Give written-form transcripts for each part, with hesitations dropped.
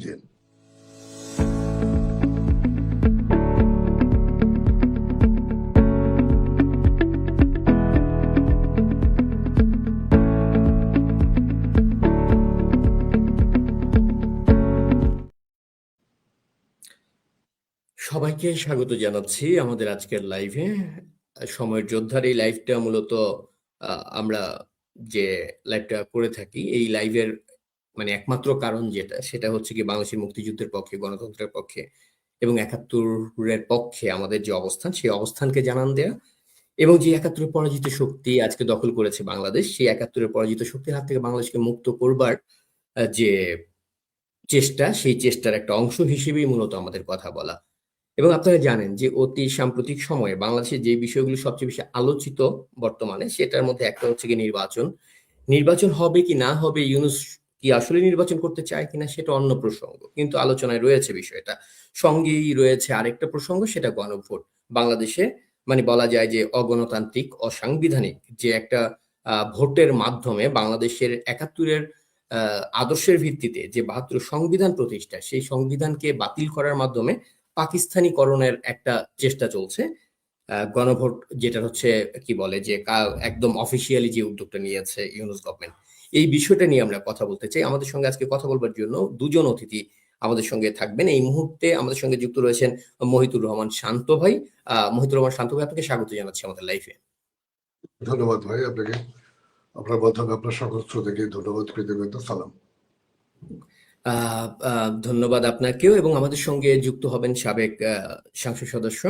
দিন। সবাইকে স্বাগত জানাচ্ছি আমাদের আজকের লাইভে। সময়ের যোদ্ধার এই লাইভটা মূলত আমরা যে লাইভটা করে থাকি, এই লাইভের মানে একমাত্র কারণ সেটা হচ্ছে কি বাংলাদেশের মুক্তিযুদ্ধের পক্ষে, গণতন্ত্রের পক্ষে এবং ৭১-এর পক্ষে আমাদের যে অবস্থান, সেই অবস্থানকে জানান দেয়া এবং যে ৭১-এর পরাজিত শক্তি আজকে দখল করেছে বাংলাদেশ, সেই ৭১-এর পরাজিত শক্তির হাত থেকে বাংলাদেশকে মুক্ত করবার যে চেষ্টা, সেই চেষ্টার একটা অংশ হিসেবেই মূলত আমাদের কথা বলা। এবং আপনারা জানেন যে অতি সাম্প্রতিক সময়ে বাংলাদেশে যে বিষয়গুলো সবচেয়ে বেশি আলোচিত বর্তমানে, সেটার মধ্যে একটা হচ্ছে গিয়ে নির্বাচন। নির্বাচন হবে কি না হবে, ইউনূস কি আসলে নির্বাচন করতে চায় কিনা, সেটা অন্য প্রসঙ্গ, কিন্তু আলোচনায় রয়েছে বিষয়টা। সঙ্গেই রয়েছে আরেকটা প্রসঙ্গ, সেটা গণভোট। বাংলাদেশে মানে বলা যায় যে অগণতান্ত্রিক, অসাংবিধানিক যে একটা ভোটের মাধ্যমে বাংলাদেশের ৭১-এর আদর্শের ভিত্তিতে যে ৭২ সংবিধান প্রতিষ্ঠা, সেই সংবিধানকে বাতিল করার মাধ্যমে পাকিস্তানিকরণের একটা চেষ্টা চলছে। গণভোট যেটা হচ্ছে কি বলে যে একদম অফিসিয়ালি যে উদ্যোগটা নিয়েছে ইউনূস গভর্নমেন্ট, এই বিষয়টা নিয়ে আমরা কথা বলতে চাই। আমাদের সঙ্গে আজকে কথা বলবার জন্য দুজন অতিথি আমাদের সঙ্গে থাকবেন। এই মুহূর্তে আমাদের সঙ্গে যুক্ত রয়েছেন মহিতুর রহমান শান্ত ভাই। মহিতুর রহমান শান্ত ভাই, আপনাকে স্বাগত জানাচ্ছি আমাদের লাইফে। ধন্যবাদ ভাই আপনাকে, আপনার মাধ্যমে আপনার সকল শ্রোতাকে ধন্যবাদ, কৃতজ্ঞতা, সালাম। ধন্যবাদ আপনাকেও। এবং আমাদের সঙ্গে যুক্ত হবেন সাবেক সংসদ সদস্য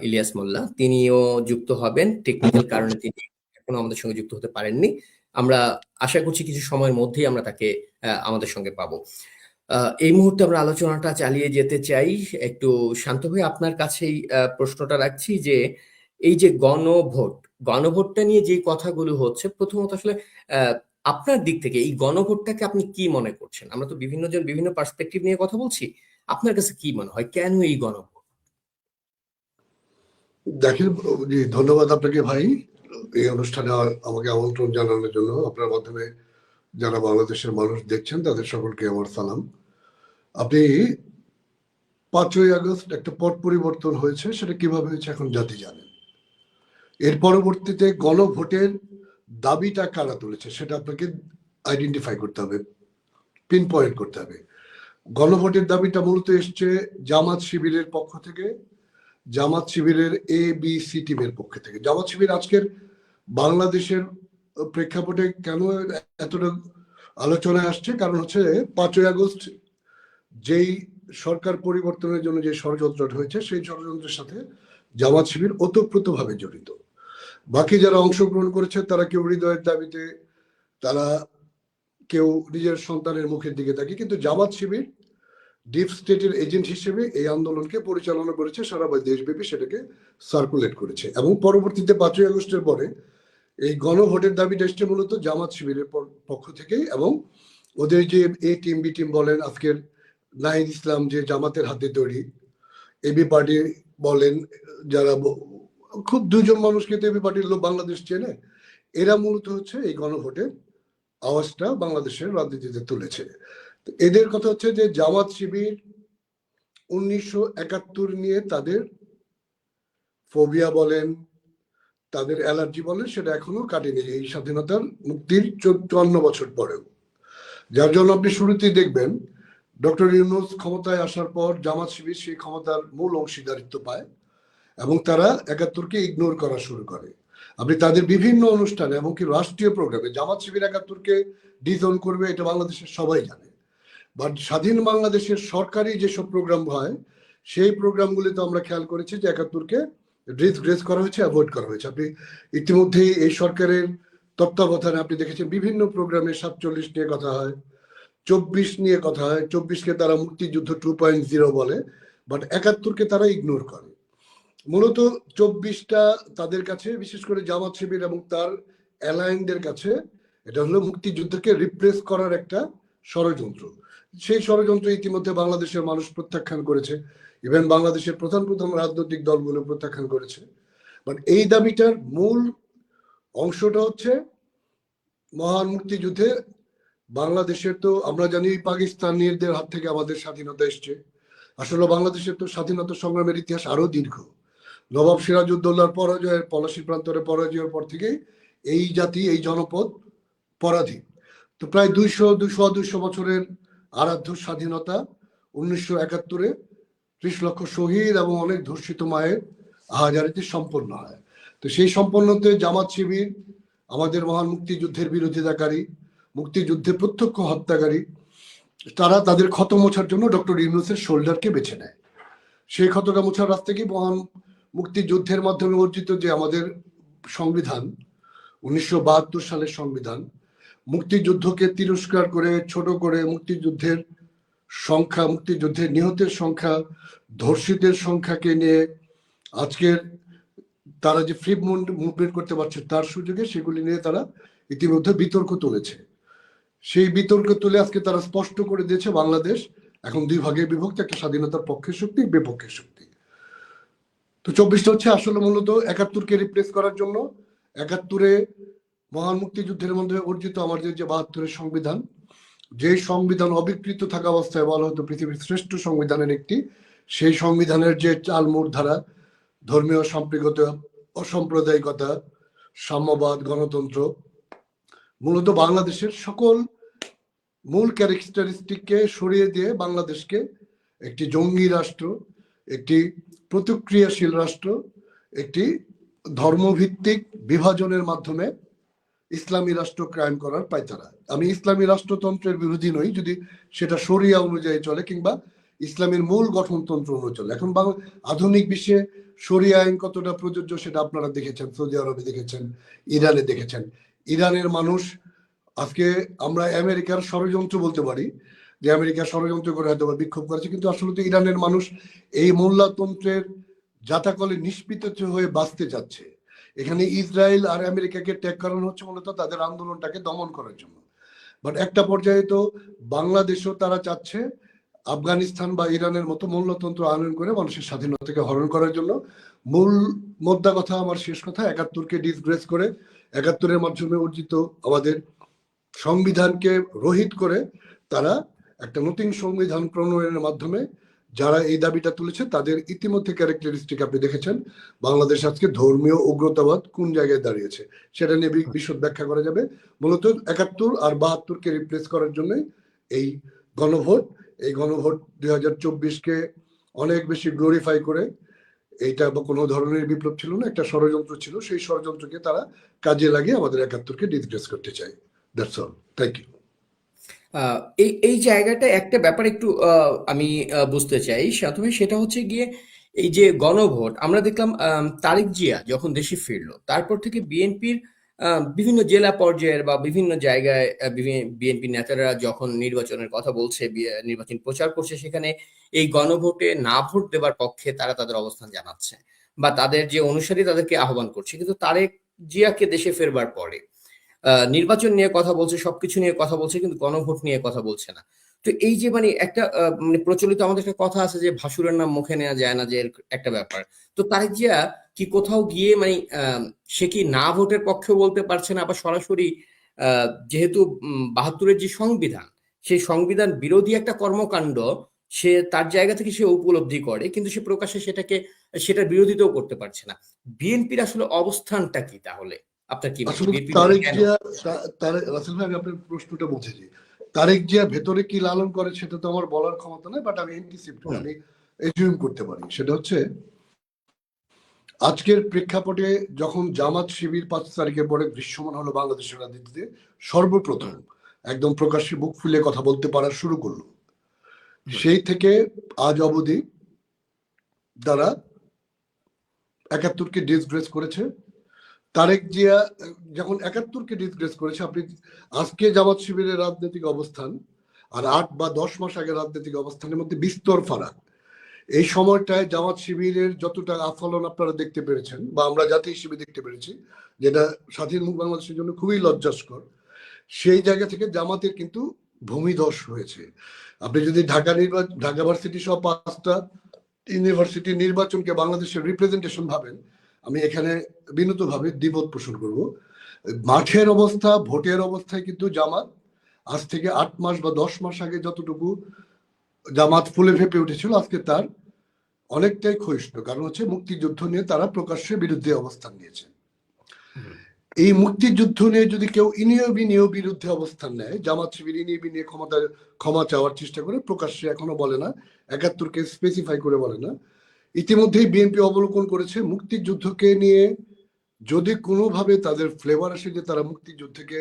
ইলিয়াস মোল্লা, তিনিও যুক্ত হবেন। টেকনিক্যাল কারণে তিনি এখনো আমাদের সঙ্গে যুক্ত হতে পারেননি। আমরা আশা করছি কিছু সময়ের মধ্যেই আমরা তাকে আমাদের সঙ্গে পাবো। এই মুহূর্তে আমরা আলোচনাটা চালিয়ে যেতে চাই। একটু শান্ত হয়ে আপনার কাছেই প্রশ্নটা রাখছি যে এই যে গণভোটটা নিয়ে যে কথাগুলো হচ্ছে, প্রথমত আসলে আপনার দিক থেকে এই গণভোটটাকে আপনি কি মনে করছেন? আমরা তো বিভিন্ন জন বিভিন্ন পার্সপেক্টিভ নিয়ে কথা বলছি। আপনার কাছে কি মনে হয় কেন এই গণভোট? দেখেন, ধন্যবাদ আপনাকে ভাই এই অনুষ্ঠানে আমাকে আমন্ত্রণ জানানোর জন্য। আপনার মাধ্যমে যারা বাংলাদেশের মানুষ দেখছেন তাদের সকলকে আমার সালাম। আপনি ৫ই আগস্ট একটা পট পরিবর্তন হয়েছে, সেটা কিভাবে হয়েছে এখন জাতি জানেন। এর পরবর্তীতে গণভোটের দাবিটা কারা তুলেছে সেটা আপনাকে আইডেন্টিফাই করতে হবে, পিন পয়েন্ট করতে হবে। গণভোটের দাবিটা মূলত এসছে জামাত শিবিরের পক্ষ থেকে, জামাত শিবিরের ABC টিমের পক্ষ থেকে। জামাত শিবির আজকের বাংলাদেশের প্রেক্ষাপটে কেন এতটা আলোচনায় আসছে, কারণ হচ্ছে ৫ই আগস্ট যেই সরকার পরিবর্তনের জন্য যে ষড়যন্ত্রটা হয়েছে, সেই ষড়যন্ত্রের সাথে জামাত শিবির ওতপ্রোতভাবে জড়িত। বাকি যারা অংশগ্রহণ করেছে তারা কেউ হৃদয়ের দাবিতে, তারা কেউ নিজের সন্তানের মুখের দিকে তাকিয়ে, কিন্তু জামাত শিবির ডিপ স্টেটের এজেন্ট হিসেবে এই আন্দোলনকে পরিচালনা করেছে, সারা দেশব্যাপী সেটাকে সার্কুলেট করেছে। এবং পরবর্তীতে ৫ই আগস্টের পরে এই গণভোটের দাবিটা এসছে মূলত জামাত শিবিরের পক্ষ থেকেই। এবং ওদের যে এ টিম বি টিম বলেন, আজকের নাহিদ ইসলাম যে জামাতের হাতে তৈরি, এবি পার্টি বলেন, যারা খুব দুজন মানুষকে তো এবি পার্টির লোক বাংলাদেশ চেনে, এরা মূলত হচ্ছে এই গণভোটের আওয়াজটা বাংলাদেশের রাজনীতিতে তুলেছে। এদের কথা হচ্ছে যে জামাত শিবির ১৯৭১ নিয়ে তাদের ফোবিয়া বলেন, তাদের অ্যালার্জি বলেন, সেটা এখনো কাটেনি এই স্বাধীনতার মুক্তির ৫৪ বছর পরেও। যার জন্য আপনি শুরুতেই দেখবেন ডক্টর ইউনূস ক্ষমতায় আসার পর জামাত শিবির সেই ক্ষমতার মূল অংশীদারিত্ব পায় এবং তারা ৭১কে ইগনোর করা শুরু করে। আপনি তাদের বিভিন্ন অনুষ্ঠানে এমনকি রাষ্ট্রীয় প্রোগ্রামে জামাত শিবির ৭১কে ডিজোন করবে, এটা বাংলাদেশের সবাই জানে। বাট স্বাধীন বাংলাদেশের সরকারি যেসব প্রোগ্রাম হয়, সেই প্রোগ্রামগুলিতে আমরা খেয়াল করেছি যে ৭১কে ডিসগ্রেস করা হয়েছে, অ্যাভয়েড করা হয়েছে। আপনি ইতিমধ্যেই এই সরকারের তত্ত্বাবধানে আপনি দেখেছেন বিভিন্ন প্রোগ্রামে ৪৭ নিয়ে কথা হয়, ২৪ নিয়ে কথা হয়। ২৪কে তারা মুক্তিযুদ্ধ 2.0 বলে, বাট ৭১কে তারা ইগনোর করে। মূলত ২৪টা তাদের কাছে, বিশেষ করে জামাত শিবির এবং তার অ্যালায়েন্সদের কাছে, এটা হলো মুক্তিযুদ্ধকে রিপ্লেস করার একটা ষড়যন্ত্র। সেই ষড়যন্ত্র ইতিমধ্যে বাংলাদেশের মানুষ প্রত্যাখ্যান করেছে, ইভেন বাংলাদেশের প্রধান রাজনৈতিক দলগুলো প্রত্যাখ্যান করেছে। বাট এই দাবিটার মূল অংশটা হচ্ছে মহান মুক্তিযুদ্ধে বাংলাদেশের তো আমরা জানি পাকিস্তানিদের হাত থেকে আমাদের স্বাধীনতা এসছে। আসলে বাংলাদেশের তো স্বাধীনতা সংগ্রামের ইতিহাস আরো দীর্ঘ। নবাব সিরাজউদ্দৌলার পরাজয়ের, পলাশী প্রান্তরে পরাজয়ের পর থেকেই এই জাতি, এই জনপদ পরাধীন। তো প্রায় 200 বছরের আরাধ্য স্বাধীনতা 1971-এ 30 লক্ষ শহীদ এবং অনেক ধর্ষিত মায়ের আহাজারিতে সম্পন্ন হয়। তো সেই সম্পন্নতে জামাত শিবির, আমাদের মহান মুক্তিযুদ্ধের বিরোধিতাকারী, মুক্তিযুদ্ধে প্রত্যক্ষ হত্যাকারী, তারা তাদের ক্ষত মোছার জন্য ডক্টর ইউনূসের শোল্ডারকে বেছে নেয়। সেই ক্ষতটা মোছার রাস্তা কি মহান মুক্তিযুদ্ধের মাধ্যমে অর্জিত যে আমাদের সংবিধান, 1972 সালের সংবিধান, মুক্তিযুদ্ধকে তিরস্কার করে, ছোট করে, মুক্তিযুদ্ধের সংখ্যা, মুক্তিযুদ্ধের নিহতের সংখ্যা, ধর্ষিতের সংখ্যাকে নিয়ে আজকের তারা যে ফ্রি মুভমেন্ট করতে পারছে তার সুযোগে সেগুলি নিয়ে তারা ইতিমধ্যে বিতর্ক তুলেছে। সেই বিতর্ক তুলে আজকে তারা স্পষ্ট করে দিয়েছে বাংলাদেশ এখন দুই ভাগে বিভক্ত, একটা স্বাধীনতার পক্ষের শক্তি, বিপক্ষের শক্তি। তো 24টা হচ্ছে আসলে মূলত 71-কে রিপ্লেস করার জন্য। 71-এ মহান মুক্তিযুদ্ধের মধ্যে অর্জিত আমাদের যে 72-এর সংবিধান, যে সংবিধান অবিকৃত থাকা অবস্থায় বলা হতো পৃথিবীর শ্রেষ্ঠ সংবিধানের একটি, সেই সংবিধানের যে চালমূল ধারা, ধর্মীয় সম্পৃক্ততা, অসাম্প্রদায়িকতা, সাম্যবাদ, গণতন্ত্র, মূলত বাংলাদেশের সকল মূল ক্যারেক্টারিস্টিককে সরিয়ে দিয়ে বাংলাদেশকে একটি জঙ্গি রাষ্ট্র, একটি প্রতিক্রিয়াশীল রাষ্ট্র, একটি ধর্মভিত্তিক বিভাজনের মাধ্যমে ইসলামী রাষ্ট্র কায়েম করার পায়তারা। আমি ইসলামী রাষ্ট্রতন্ত্রের বিরোধী নই যদি সেটা শরিয়া অনুযায়ী চলে কিংবা ইসলামের মূল গঠনতন্ত্র অনুযায়ী চলে। এখন আধুনিক বিশ্বে শরিয়া আইন কতটা প্রযোজ্য সেটা আপনারা দেখেছেন, সৌদি আরবে দেখেছেন, ইরানে দেখেছেন। ইরানের মানুষ আজকে আমরা আমেরিকার ষড়যন্ত্র বলতে পারি যে আমেরিকা ষড়যন্ত্র করে হয়তো বিক্ষোভ করেছে, কিন্তু আসলে তো ইরানের মানুষ এই মোল্লাতন্ত্রের জাতাকলে নিষ্পিত হয়ে বাঁচতে যাচ্ছে। এখানে ইসরায়েল আর আমেরিকাকে ট্যাগ করানো হচ্ছে মূলত তাদের আন্দোলনটাকে দমন করার জন্য। বাট একটা পর্যায়ে তো বাংলাদেশও তারা চাচ্ছে আফগানিস্তান বা ইরানের মতো মূল্যতন্ত্র আনয়ন করে মানুষের স্বাধীনতাকে হরণ করার জন্য। মূল মোদ্দা কথা, আমার শেষ কথা, 71-কে ডিসগ্রেস করে 71-এর মাধ্যমে অর্জিত আমাদের সংবিধানকে রহিত করে তারা একটা নতুন সংবিধান প্রণয়নের মাধ্যমে যারা এই দাবিটা তুলেছে তাদের ইতিমধ্যে ক্যারেক্টারিস্টিক আপনি দেখেছেন। বাংলাদেশ আজকে ধর্মীয় উগ্রতাবাদ কোন জায়গায় দাঁড়িয়েছে সেটা নিয়ে বিশদ ব্যাখ্যা করা যাবে। মূলত 71 আর 72-কে রিপ্লেস করার জন্য এই গণভোট, এই গণভোট 2024-কে অনেক বেশি গ্লোরিফাই করে, এইটা কোনো ধরনের বিপ্লব ছিল না, একটা ষড়যন্ত্র ছিল, সেই ষড়যন্ত্রকে তারা কাজে লাগিয়ে আমাদের 71-কে ডিসগ্রেস করতে চায়। That's all, thank you. এই এই জায়গাটা একটা ব্যাপার একটু আমি বুঝতে চাই শান্ত ভাই, সেটা হচ্ছে গিয়ে এই যে গণভোট আমরা দেখলাম তারেক জিয়া যখন দেশে ফিরলো তারপর থেকে বিএনপির বিভিন্ন জেলা পর্যায়ের বা বিভিন্ন জায়গায় বিএনপি নেতারা যখন নির্বাচনের কথা বলছে, নির্বাচন প্রচার করছে, সেখানে এই গণভোটে না ভোট দেওয়ার পক্ষে তারা তাদের অবস্থান জানাচ্ছে বা তাদের যে অনুসারী তাদেরকে আহ্বান করছে। কিন্তু তারেক জিয়াকে দেশে ফেরবার পরে নির্বাচন নিয়ে কথা বলছে, সবকিছু নিয়ে কথা বলছে, কিন্তু গণভোট নিয়ে কথা বলছে না। তো এই যে মানে একটা মানে প্রচলিত আমাদের একটা কথা আছে যে ভাসুরের নাম মুখে নেওয়া যায় না, যে একটা ব্যাপার। তো তারেক জিয়া কি কোথাও গিয়ে মানে সে কি না ভোটের পক্ষে বলতে পারছে না, আবার সরাসরি যেহেতু 72-এর যে সংবিধান, সেই সংবিধান বিরোধী একটা কর্মকাণ্ড সে তার জায়গা থেকে সে উপলব্ধি করে, কিন্তু সে প্রকাশ্যে সেটার বিরোধিতাও করতে পারছে না। বিএনপির আসলে অবস্থানটা কি তাহলে? আপনার কি তারেক জিয়া, রাসেল ভাই, আমি আপনার প্রশ্নটা বুঝেছি। তারেক জিয়া ভেতরে কি লালন করে সেটা তো আমার বলার ক্ষমতা নাই, বাট আমি আমি এজিউম করতে পারি। সেটা হচ্ছে আজকের প্রেক্ষাপটে যখন জামাত শিবির 5 তারিখের পরে দৃশ্যমান হলো বাংলাদেশের রাজনীতিতে, সর্বপ্রথম একদম প্রকাশ্যে বুক ফুলে কথা বলতে পারা শুরু করলো, সেই থেকে আজ অবধি তারা 71-কে ডিসগ্রেস করেছে। তারেক জিয়া যখন 71-কে ডিসগ্রেস করেছে, আপনি আজকে জামাত শিবিরের রাজনৈতিক অবস্থান আর 8 বা 10 মাস আগে রাজনৈতিক অবস্থানের মধ্যে বিস্তর ফারাক। এই সময়টায় জামাত শিবিরের যতটা আফলন আপনারা দেখতে পেরেছেন বা আমরা জাতি হিসেবে দেখতে পেরেছি, যেটা স্বাধীন বাংলাদেশের জন্য খুবই লজ্জাস্কর, সেই জায়গা থেকে জামাতের কিন্তু ভূমিধস হয়েছে। আপনি যদি ঢাকা ভার্সিটি সহ 5টা ইউনিভার্সিটি নির্বাচনকে বাংলাদেশের রিপ্রেজেন্টেশন ভাবেন, আমি এখানে বিনীতভাবে দ্বিমত পোষণ করব। মাঠের অবস্থা, ভোটের অবস্থায় কিন্তু জামাত আজ থেকে 8 মাস বা 10 মাস আগে যতটুকু জামাত ফুলে ফেঁপে উঠেছিল, আজকে তার অনেকটাই ক্ষয়িষ্ণু। কারণ হচ্ছে মুক্তিযুদ্ধ নিয়ে তারা প্রকাশ্যে বিরুদ্ধে অবস্থান নিয়েছে। এই মুক্তিযুদ্ধ নিয়ে যদি কেউ ইনিয় বিনিয় বিরুদ্ধে অবস্থান নেয়, জামাত শিবির ইনিয়ে বিনিয়ে ক্ষমা চাওয়ার চেষ্টা করে, প্রকাশ্যে এখনো বলে না, 71কে স্পেসিফাই করে বলে না। ইতিমধ্যেই বিএনপি অবলোকন করেছে মুক্তিযুদ্ধকে নিয়ে যদি কোনোভাবে তাদের ফ্লেভার আসে যে তারা মুক্তিযুদ্ধকে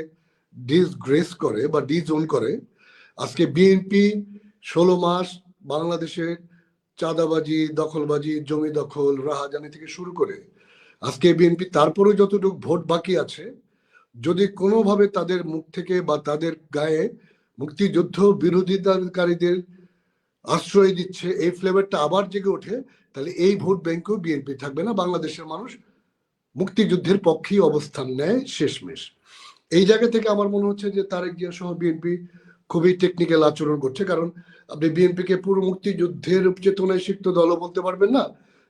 ডিসগ্রেস করে বা ডিজোন করে, আজকে বিএনপি 16 মাস বাংলাদেশের চাঁদাবাজি, দখলবাজি, জমি দখল, রাহাজানি থেকে শুরু করে আজকে বিএনপি তারপরে যতটুকু ভোট বাকি আছে, যদি কোনোভাবে তাদের মুখ থেকে বা তাদের গায়ে মুক্তিযুদ্ধ বিরোধিতাকারীদের আশ্রয় দিচ্ছে, এই ফ্লেভারটা আবার জেগে ওঠে, তাহলে এই ভোট ব্যাংকেও বিএনপি থাকবে না। বাংলাদেশের মানুষ মুক্তিযুদ্ধের পক্ষেই অবস্থান নেয় শেষমেশ। এই জায়গা থেকে আমার মনে হচ্ছে যে তারেক জিয়া সহ বিএনপি খুবই টেকনিক্যাল আচরণ করছে। কারণ আপনি বিএনপিকে পুরো মুক্তিযুদ্ধের চেতনায় সিক্ত দলও বলতে পারবেন না,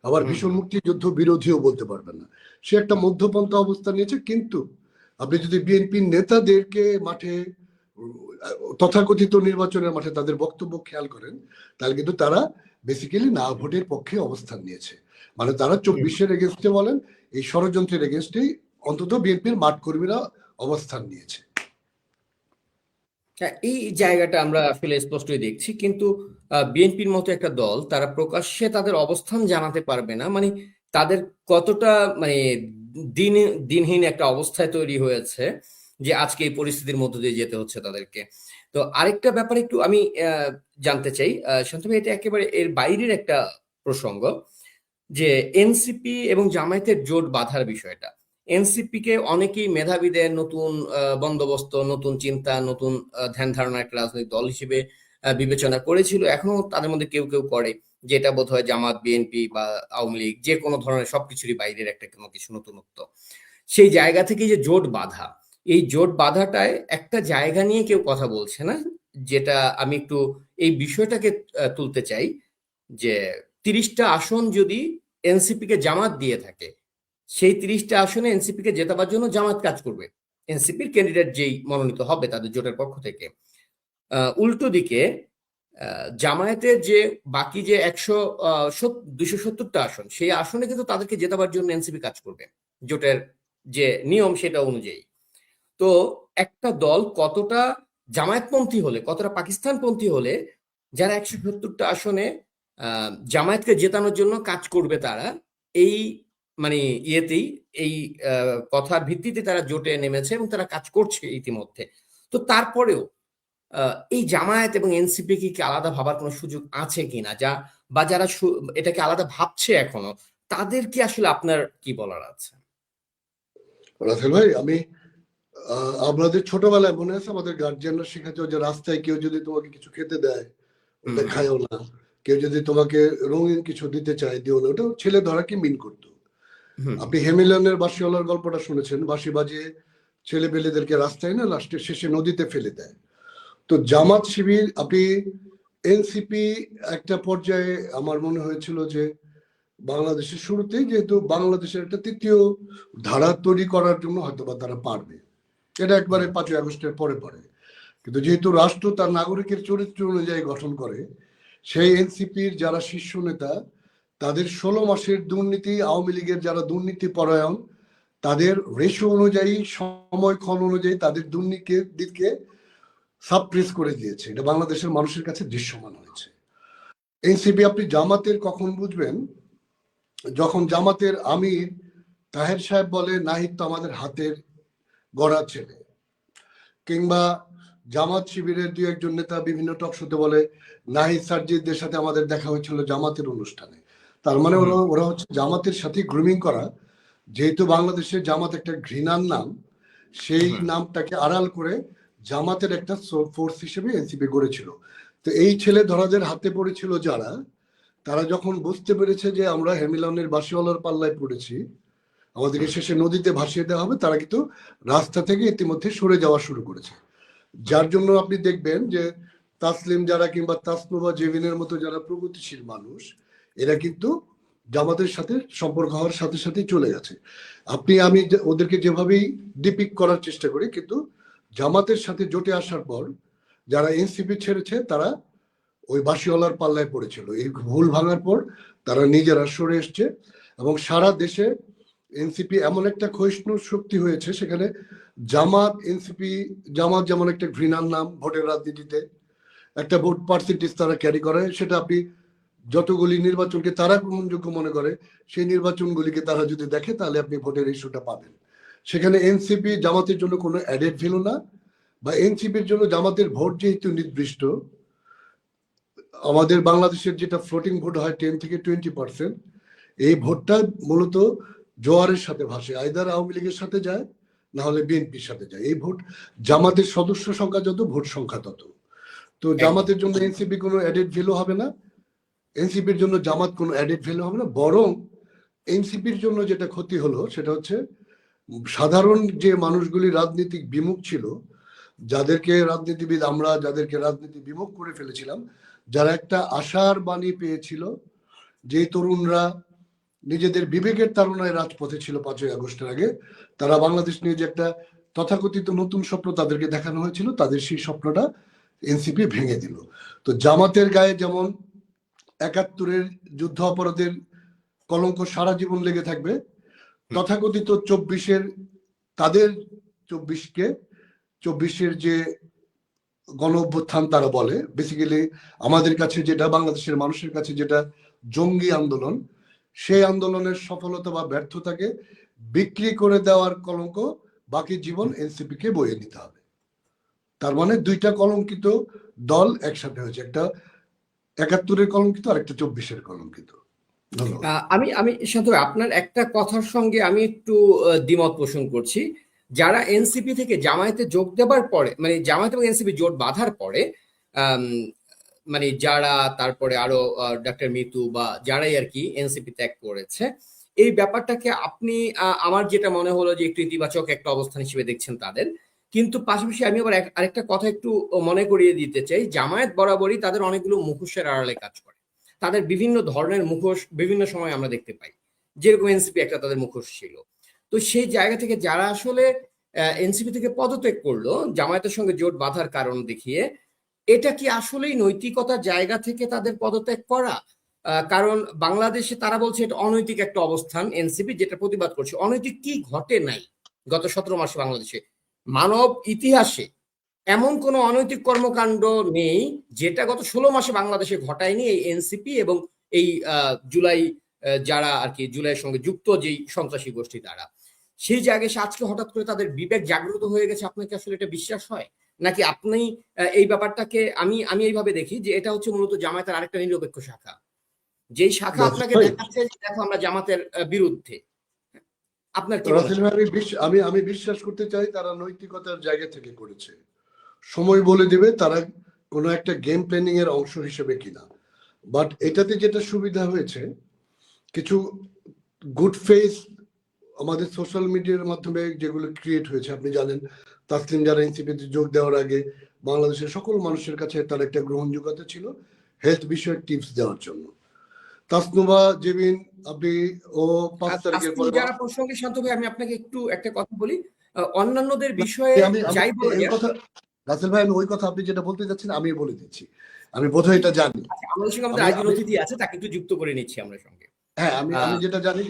আবার ভীষণ মুক্তিযুদ্ধ বিরোধীও বলতে পারবেন না। সে একটা মধ্যপন্থা অবস্থান নিয়েছে। কিন্তু আপনি যদি বিএনপির নেতাদেরকে মাঠে, তথাকথিত নির্বাচনের মাঠে তাদের বক্তব্য খেয়াল করেন, তাহলে কিন্তু তারা বেসিক্যালি না ভোটের পক্ষে অবস্থান নিয়েছে। মানে তারা 24-এর এগেনস্টে বলেন, এই ষড়যন্ত্রের এগেনস্টেই অন্তত বিএনপির মাঠ কর্মীরা অবস্থান নিয়েছে। এই জায়গাটা আমরা আসলে স্পষ্টই দেখছি, কিন্তু বিএনপির মতো একটা দল তারা প্রকাশ্যে তাদের অবস্থান জানাতে পারবে না, মানে তাদের কতটা মানে দিনহীন একটা অবস্থায় তৈরি হয়েছে যে আজকে এই পরিস্থিতির মধ্য দিয়ে যেতে হচ্ছে তাদেরকে। তো আরেকটা ব্যাপার একটু আমি জানতে চাই শান্ত ভাই, এটা একেবারে এর বাইরের একটা প্রসঙ্গ, যে এনসিপি এবং জামায়াতের জোট বাঁধার বিষয়টা। এনসিপি কে অনেকেই মেধাবীদের নতুন বন্দোবস্ত, নতুন চিন্তা, নতুন ধ্যান ধারণা একটা রাজনৈতিক দল হিসেবে বিবেচনা করেছিল, এখনো তাদের মধ্যে কেউ কেউ করে, যেটা বোধ হয় জামাত, বিএনপি বা আওয়ামী লীগ যে কোনো ধরনের সবকিছুরই বাইরের একটা কোনো কিছু নতুনত্ব। সেই জায়গা থেকে যে জোট বাঁধা, এই জোট বাঁধাটায় একটা জায়গা নিয়ে কেউ কথা বলছে না, যেটা আমি একটু এই বিষয়টাকে তুলতে চাই, যে 30টা আসন যদি এনসিপি কে জামাত দিয়ে থাকে, সেই 30টা আসনে এনসিপি কে জেতাবার জন্য জামাত কাজ করবে, এনসিপির ক্যান্ডিডেট যেই মনোনীত হবে তাদের জোটের পক্ষ থেকে। উল্টো দিকে জামায়াতের যে বাকি যে 270টা আসন, সেই আসনে কিন্তু তাদেরকে জেতাবার জন্য এনসিপি কাজ করবে জোটের যে নিয়ম সেটা অনুযায়ী। তো একটা দল কতটা জামায়াতপন্থী হলে, কতটা পাকিস্তানপন্থী হলে যারা 170টা আসনে জামায়াতকে জেতানোর জন্য কাজ করবে, তারা এই মানে ইয়েতেই এই কথার ভিত্তিতে তারা জোটে নেমেছে এবং তারা কাজ করছে ইতিমধ্যে। তো তারপরেও এই জামায়াত এবং এনসিপি কি আলাদা ভাবার কোনো সুযোগ আছে কিনা, বা যারা এটাকে আলাদা ভাবছে এখনো, তাদের কি আসলে আপনার কি বলার আছে? রাসেল ভাই, আমাদের ছোটবেলায় মনে আছে আমাদের গার্জিয়ানরা শেখাতো যে রাস্তায় কেউ যদি তোমাকে কিছু খেতে দেয় ওটা খায়ও না, কেউ যদি তোমাকে রঙিন কিছু দিতে চায় দিও না। ওটা ছেলে ধরাকে মিন করতো। আপনি হেমিলনের বাঁশিওয়ালার গল্পটা শুনেছেন, বাঁশি বাজিয়ে ছেলে পেলেদেরকে রাস্তায় না লাস্টে শেষে নদীতে ফেলে দেয়। তো জামাত শিবির, আপনি এনসিপি একটা পর্যায়ে আমার মনে হয়েছিল যে বাংলাদেশের শুরুতেই, যেহেতু বাংলাদেশের একটা তৃতীয় ধারা তৈরি করার জন্য হয়তো বা তারা পারবে, এটা একবারে 5ই আগস্টের পরে পরে। কিন্তু যেহেতু রাষ্ট্র তার নাগরিকের চরিত্র অনুযায়ী গঠন করে, সেই এনসিপির যারা শীর্ষ নেতা তাদের 16 মাসের দুর্নীতি, আওয়ামী লীগের যারা দুর্নীতি পরায়ণ তাদের রেশো অনুযায়ী, সময়ক্ষণ অনুযায়ী তাদের দুর্নীতির দিকে সাবপ্রেস করে দিয়েছে। এটা বাংলাদেশের মানুষের কাছে দৃশ্যমান হয়েছে। এনসিপি আপনি জামাতের কখন বুঝবেন, যখন জামাতের আমির তাহের সাহেব বলে নাহিদ তো আমাদের হাতের গড়া ছেলে, কিংবা জামাত শিবিরের 2-1 নেতা বিভিন্ন টক শোতে বলে নাহিদ সার্জিদের সাথে আমাদের দেখা হয়েছিল জামাতের অনুষ্ঠানে। তার মানে ওরা হচ্ছে জামাতের সাথে গ্রুমিং করা। যেহেতু বাংলাদেশে জামাত একটা ঘৃণার নাম, সেই নামটাকে আড়াল করে জামাতের একটা ফোর্স হিসেবে এনসিপি গড়েছিল। তো এই ছেলে ধরাদের হাতে পড়েছিল যারা, তারা যখন বুঝতে পেরেছে যে আমরা হেমিলনের বাঁশিওয়ালার পাল্লায় পড়েছি, আমাদেরকে শেষে নদীতে ভাসিয়ে দেওয়া হবে, তারা কিন্তু রাস্তা থেকে ইতিমধ্যে সরে যাওয়া শুরু করেছে। যার জন্য আপনি দেখবেন যে তাসলিম যারা, কিংবা তাসনু বা জেভিনের মতো যারা প্রগতিশীল মানুষ, এরা কিন্তু জামাতের সাথে সম্পর্ক হওয়ার সাথে সাথে চলে গেছে। আমি ওদেরকে যেভাবেই ডিপিক করার চেষ্টা করি, কিন্তু জামাতের সাথে জোটে আসার পর যারা এনসিপি ছেড়েছে তারা ওই বাসিওয়ালার পাল্লায় পড়েছিল। এই ভুল ভাঙার পর তারা নিজেরা সরে এসছে এবং সারা দেশে এনসিপি এমন একটা ক্ষয়িষ্ণু শক্তি হয়েছে, সেখানে জামাত এনসিপি, জামাত যেমন একটা ঘৃণার নাম ভোটের রাজনীতিতে, একটা ভোট পার্সেন্টেজ তারা ক্যারি করে, সেটা আপনি যতগুলি নির্বাচনকে তারা গ্রহণযোগ্য মনে করে সেই নির্বাচনগুলিকে তারা যদি দেখে তাহলে আপনি ভোটের ইস্যুটা পাবেন। সেখানে এনসিপি জামাতের জন্য কোনো অ্যাডেড ভ্যালু না, বা এনসিপির জন্য জামাতের ভোট যেহেতু নির্দিষ্ট, আমাদের বাংলাদেশের যেটা ফ্লোটিং ভোট হয় 10 থেকে 20%, এই ভোটটা মূলত জোয়ারের সাথে ভাসে, আইদার আওয়ামী লীগের সাথে যায় না হলে বিএনপির সাথে যায়। এই ভোট জামাতের সদস্য সংখ্যা যত, ভোট সংখ্যা তত। তো জামাতের জন্য এনসিপি কোনো অ্যাডেড ভ্যালু হবে না, এনসিপির জন্য জামাত কোনো অ্যাডেড ভ্যালু হবে না, বরং এনসিপির জন্য যেটা ক্ষতি হলো সেটা হচ্ছে সাধারণ যে মানুষগুলি রাজনীতিক বিমুখ ছিল, যাদেরকে রাজনীতিবিদ আমরা যাদেরকে রাজনীতি বিমুখ করে ফেলেছিলাম, যারা একটা আশার বাণী পেয়েছিল, যে তরুণরা নিজেদের বিবেকের তাড়নায় রাজপথে ছিল 5ই আগস্টের আগে, তারা বাংলাদেশ নিয়ে যে একটা তথাকথিত নতুন স্বপ্ন তাদেরকে দেখানো হয়েছিল, তাদের সেই স্বপ্নটা এনসিপি ভেঙে দিল। তো জামাতের গায়ে যেমন 71-এর যুদ্ধ অপরাধের কলঙ্ক সারা জীবন লেগে থাকবে, তথাকথিত 24-এর তাদের 24-এর যে গণ অভ্যুত্থান তারা বলে, বেসিক্যালি আমাদের কাছে যেটা, বাংলাদেশের মানুষের কাছে যেটা জঙ্গি আন্দোলন, সেই আন্দোলনের সফলতা বা ব্যর্থতাকে বিক্রি করে দেওয়ার কলঙ্ক বাকি জীবন এনসিপি কে বয়ে নিতে হবে। তার মানে দুইটা কলঙ্কিত দল একসাথে হয়েছে, একটা 71-এর কলঙ্কিত আর একটা 24-এর কলঙ্কিত। ধন্যবাদ। আমি আমি শান্ত ভাই, আপনার একটা কথার সঙ্গে আমি একটু দ্বিমত পোষণ করছি। যারা এনসিপি থেকে জামায়াতে যোগ দেবার পরে, মানে জামায়াত এবং এনসিপি জোট বাঁধার পরে, আম, মানে যারা তারপরে আরো ডক্টর মিতু বা যারাই আর কি এনসিপি ত্যাগ করেছে, এই ব্যাপারটাকে আপনি আমার যেটা মনে হলো যে একটু ইতিবাচক একটা অবস্থান হিসেবে দেখছেন তাদের। কিন্তু পাশাপাশি আমি আবার আরেকটা কথা একটু মনে করিয়ে দিতে চাই, জামায়াত বরাবরই তাদের অনেকগুলো মুখোশের আড়ালে কাজ করে। তাদের বিভিন্ন ধরনের মুখোশ বিভিন্ন সময় আমরা দেখতে পাই, যেরকম এনসিপি একটা তাদের মুখোশ ছিল। তো সেই জায়গা থেকে যারা আসলে এনসিপি থেকে পদত্যাগ করলো জামায়াতের সঙ্গে জোট বাঁধার কারণ দেখিয়ে, এটা কি আসলেই নৈতিকতার জায়গা থেকে তাদের পদত্যাগ করা? কারণ বাংলাদেশে তারা বলছে এটা অনৈতিক একটা অবস্থান, এনসিপি যেটা প্রতিবাদ করছে। অনৈতিক কি ঘটে নাই গত 17 মাসে বাংলাদেশে? মানব ইতিহাসে এমন কোন অনৈতিক কর্মকাণ্ড নেই যেটা গত 16 মাসে বাংলাদেশে ঘটায়নি এই এনসিপি এবং এই জুলাই, যারা আর কি জুলাইয়ের সঙ্গে যুক্ত যেই সন্ত্রাসী গোষ্ঠী তারা। সেই জায়গায় এসে আজকে হঠাৎ করে তাদের বিবেক জাগ্রত হয়ে গেছে, আপনার কি আসলে এটা বিশ্বাস হয়? নাকি আপনি এই ব্যাপারটাকে, আমি আমি এইভাবে দেখি যে এটা হচ্ছে মূলত জামায়াতের আরেকটা নিরপেক্ষ শাখা, যেই শাখা আপনাকে দেখাচ্ছে যে দেখো আমরা জামাতের বিরুদ্ধে। আপনার কি মনে হয়? আমি বিশ্বাস করতে চাই তারা নৈতিকতার জায়গা থেকে করেছে। সময় বলে দেবে তারা কোনো একটা গেম প্ল্যানিং এর অংশ হিসেবে কিনা। বাট এটাতে যেটা সুবিধা হয়েছে, কিছু গুড ফেস আমাদের সোশ্যাল মিডিয়ার মাধ্যমে যেগুলো ক্রিয়েট হয়েছে, আপনি জানেন তাসলিম যারা এনসিপিতে যোগ দেওয়ার আগে বাংলাদেশের সকল মানুষের কাছে তার একটা গ্রহণযোগ্যতা ছিল হেলথ বিষয়ক টিপস দেওয়ার জন্য। তাসনুবা জেবিন, আপনি ও 5 তারিখের পরে যারা প্রসঙ্গে শান্ত ভাই, আমি আপনাকে একটু একটা কথা বলি, অন্যান্যদের বিষয়ে যাই বলি এই কথা রাসেল ভাই, আমি ওই কথা আপনি যেটা বলতে যাচ্ছেন আমি বলে দিচ্ছি। আমি বোধহয় এটা জানি। আমাদের সঙ্গে আমাদের আইডি অতিথি আছে, তাকে একটু যুক্ত করে নিচ্ছি আমরা সঙ্গে। হ্যাঁ, আমি যেটা জানি,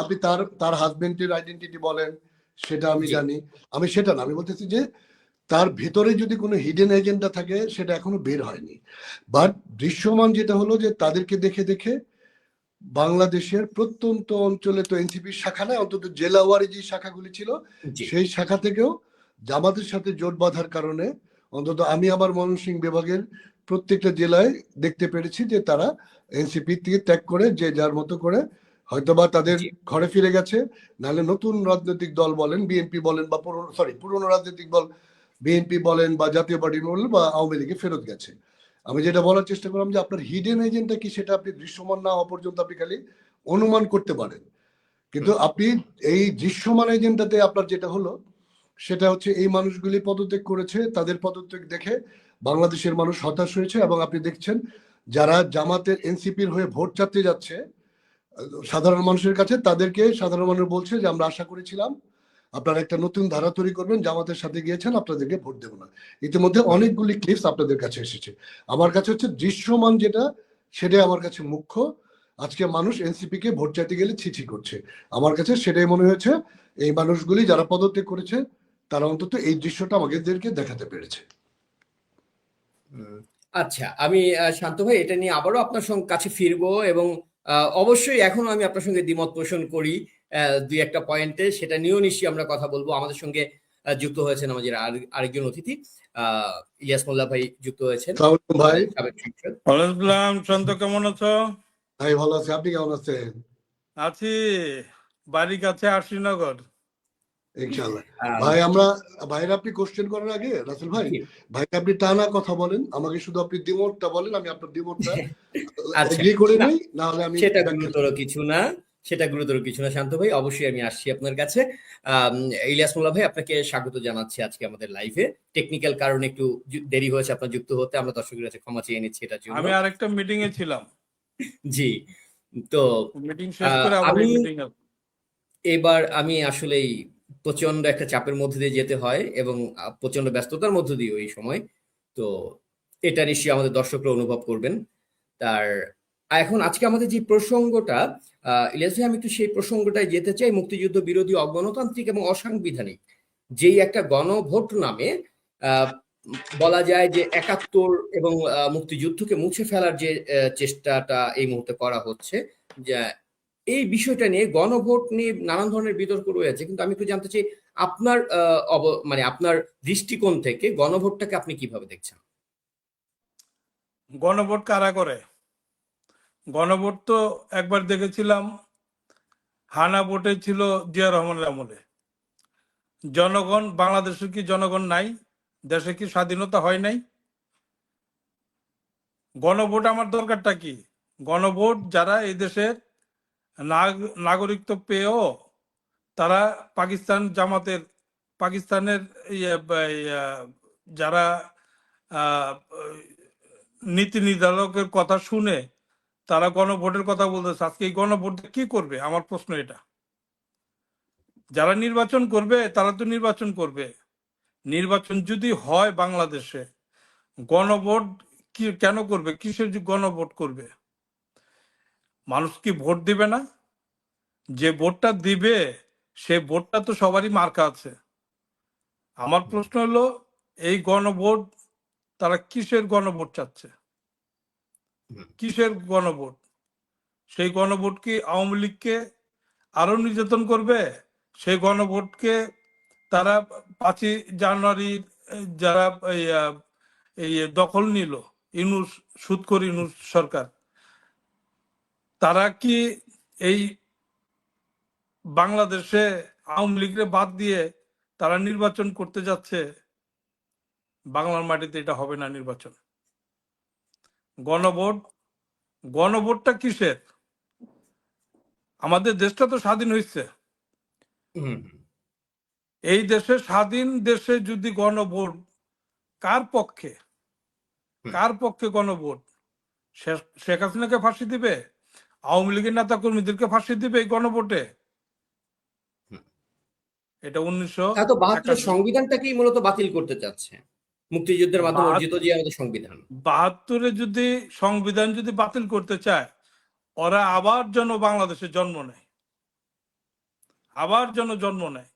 আপনি তার হাজবেন্ডের আইডেন্টিটি বলেন সেটা আমি জানি। আমি সেটা না, আমি বলতেছি যে তার ভেতরে যদি কোনো হিডেন এজেন্ডা থাকে সেটা এখনো বের হয়নি। বাট দৃশ্যমান যেটা হলো যে তাদেরকে দেখে দেখে বাংলাদেশের প্রত্যন্ত অঞ্চলে, তো এনসিপির শাখা না, অন্তত জেলাওয়ারি যে শাখাগুলি ছিল সেই শাখা থেকেও জামাতের সাথে জোট বাঁধার কারণে অন্তত আমি আমার ময়মনসিংহ বিভাগের প্রত্যেকটা জেলায় দেখতে পেরেছি যে তারা এনসিপি থেকে ত্যাগ করে যে যার মতো করে হয়তোবা তাদের ঘরে ফিরে গেছে, নাহলে নতুন রাজনৈতিক দল বলেন, বিএনপি বলেন বা পুরনো রাজনৈতিক দল বিএনপি বলেন বা জাতীয় পার্টি বলেন বা আওয়ামী লীগে ফেরত গেছে। আমি যেটা বলার চেষ্টা করলাম যে আপনার হিডেন এজেন্টটা কি সেটা আপনি দৃশ্যমান না হওয়া পর্যন্ত আপনি খালি অনুমান করতে পারেন, কিন্তু আপনি এই দৃশ্যমান এজেন্টটাতে আপনার যেটা হলো সেটা হচ্ছে এই মানুষগুলি পদত্যাগ করেছে, তাদের পদত্যাগ দেখে বাংলাদেশের মানুষ হতাশ হয়েছে। এবং আপনি দেখছেন যারা জামাতের এনসিপির হয়ে ভোট চাইতে যাচ্ছে সাধারণ মানুষের কাছে, তাদেরকে সাধারণ মানুষ বলছে যে আমরা আশা করেছিলাম আপনারা একটা নতুন ধারা তৈরি করবেন, জামাতের সাথে গিয়েছেন, আপনাদেরকে ভোট দেবো না। ইতিমধ্যে অনেকগুলি ক্লিপস আপনাদের কাছে এসেছে। আমার কাছে হচ্ছে দৃশ্যমান যেটা, সেটাই আমার কাছে মুখ্য। আজকে মানুষ এনসিপি কে ভোট চাইতে গেলে ছিছি করছে। আমার কাছে সেটাই মনে হয়েছে, এই মানুষগুলি যারা পদত্যাগ করেছে তারা অন্তত এই দৃশ্যটা আমাদেরকে দেখাতে পেরেছে। আচ্ছা, আমি শান্ত ভাই এটা নিয়ে আবারও আপনার সঙ্গে কাছে ফিরবো, এবং অবশ্যই এখনো আমি আপনার সঙ্গে দ্বিমত পোষণ করি দুই একটা পয়েন্টে, সেটা নিয়েও নিশ্চয়ই আমরা কথা বলবো। আমাদের সঙ্গে যুক্ত হয়েছেন আমাদের আরেকজন অতিথি, ইলিয়াস মোল্লা ভাই যুক্ত হয়েছেন, সালাম ভাই। সাবেক সাংসদ। ওয়ালাইকুম শান্ত, কেমন আছো? ভাই ভালো আছে, আপনি কেমন আছেন? আছি, বাড়ির কাছে আশিনগর। ইনশাআল্লাহ। ভাই আমরা, ভাইরা আপনি কোশ্চেন করার আগে রাসেল ভাই, ভাই আপনি টানা কথা বলেন, আমাকে শুধু আপনি দ্বিমতটা বলেন, আমি আপনার দ্বিমতটা আচ্ছা, এগ্রি করে নেই, না হলে আমি সেটা গুরুতর কিছু না, সেটা গুরুতর কিছু না শান্ত ভাই, অবশ্যই আমি আসছি আপনার কাছে। ইলিয়াস মোল্লা ভাই, আপনাকে স্বাগত জানাচ্ছি আজকে আমাদের লাইভে। টেকনিক্যাল কারণে একটু দেরি হয়েছে আপনার যুক্ত হতে, আমরা দর্শকের কাছে ক্ষমা চেয়ে নিচ্ছি এটার জন্য। আমি আরেকটা মিটিং এ ছিলাম। জি, তো মিটিং শেষ করে আবার আমি মিটিং এ। এবার আমি আসলেই প্রচন্ড একটা চাপের মধ্যে দিয়ে যেতে হয়, এবং প্রচন্ড ব্যস্ততার মধ্য দিয়ে এই সময়, তো এটা নিশ্চয়ই আমাদের দর্শকরা অনুভব করবেন। তার এখন আজকে আমাদের যে প্রসঙ্গটা, ইলিয়াস ভাই, আমি একটু সেই প্রসঙ্গটায় যেতে চাই। মুক্তিযুদ্ধ বিরোধী, অগণতান্ত্রিক এবং অসাংবিধানিক যেই একটা গণভোট নামে বলা যায় যে ৭১ এবং মুক্তিযুদ্ধকে মুছে ফেলার যে চেষ্টাটা এই মুহূর্তে করা হচ্ছে, যে এই বিষয়টা নিয়ে, গণভোট নিয়ে নানান ধরনের বিতর্ক রয়েছে, কিন্তু আমি একটু জানতে চাই আপনার মানে আপনার দৃষ্টিকোণ থেকে গণভোটটাকে আপনি কিভাবে দেখছেন? গণভোট কারা করে? গণভোট তো একবার দেখেছিলাম, হানা ভোটে ছিল জিয়া রহমানের আমলে। জনগণ, বাংলাদেশের কি জনগণ নাই? দেশে কি স্বাধীনতা হয় নাই? গণভোট আমার দরকারটা কি? গণভোট যারা এই দেশের নাগরিকত্ব পেয়েও তারা পাকিস্তানের যারা নীতি নির্ধারকের কথা শুনে তারা গণভোটের কথা বলতেছে। আজকে এই গণভোট কি করবে? আমার প্রশ্ন এটা। যারা নির্বাচন করবে তারা তো নির্বাচন করবে, নির্বাচন যদি হয় বাংলাদেশে, গণভোট কি কেন করবে? কিসের গণভোট করবে? মানুষ কি ভোট দিবে না? যে ভোটটা দিবে সে ভোটটা তো সবারই মার্কা আছে। আমার প্রশ্ন হলো, এই গণভোট তারা কিসের গণভোট চাচ্ছে? কিসের গণভোট? সেই গণভোট কি আওয়ামী লীগকে আরো নির্যাতন করবে? সেই গণভোটকে তারা ৫ই জানুয়ারি যারা এই দখল নিল, ইউনূস, সুদখোর ইউনূস সরকার, তারা কি এই বাংলাদেশে আওয়ামী লীগকে বাদ দিয়ে তারা নির্বাচন করতে যাচ্ছে? বাংলার মাটিতে এটা হবে না নির্বাচন। গণভোটটা কিসের? আমাদের দেশটা তো স্বাধীন হয়েছে। এই দেশে, স্বাধীন দেশে যদি গণভোট, কার পক্ষে গণভোট? শেখ হাসিনাকে ফাঁসি দিবে? আওয়ামী লীগের নেতা কর্মীদেরকে ফাঁসি দিবে এই গণভোটে? এটা ১৯৭২ সংবিধানটাকেই মূলত বাতিল করতে চাচ্ছে, মুক্তিযুদ্ধের মাধ্যমে অর্জিত যে আমাদের সংবিধান। ৭২ যদি সংবিধান যদি বাতিল করতে চায়, ওরা আবার যেন বাংলাদেশে জন্ম নেয়,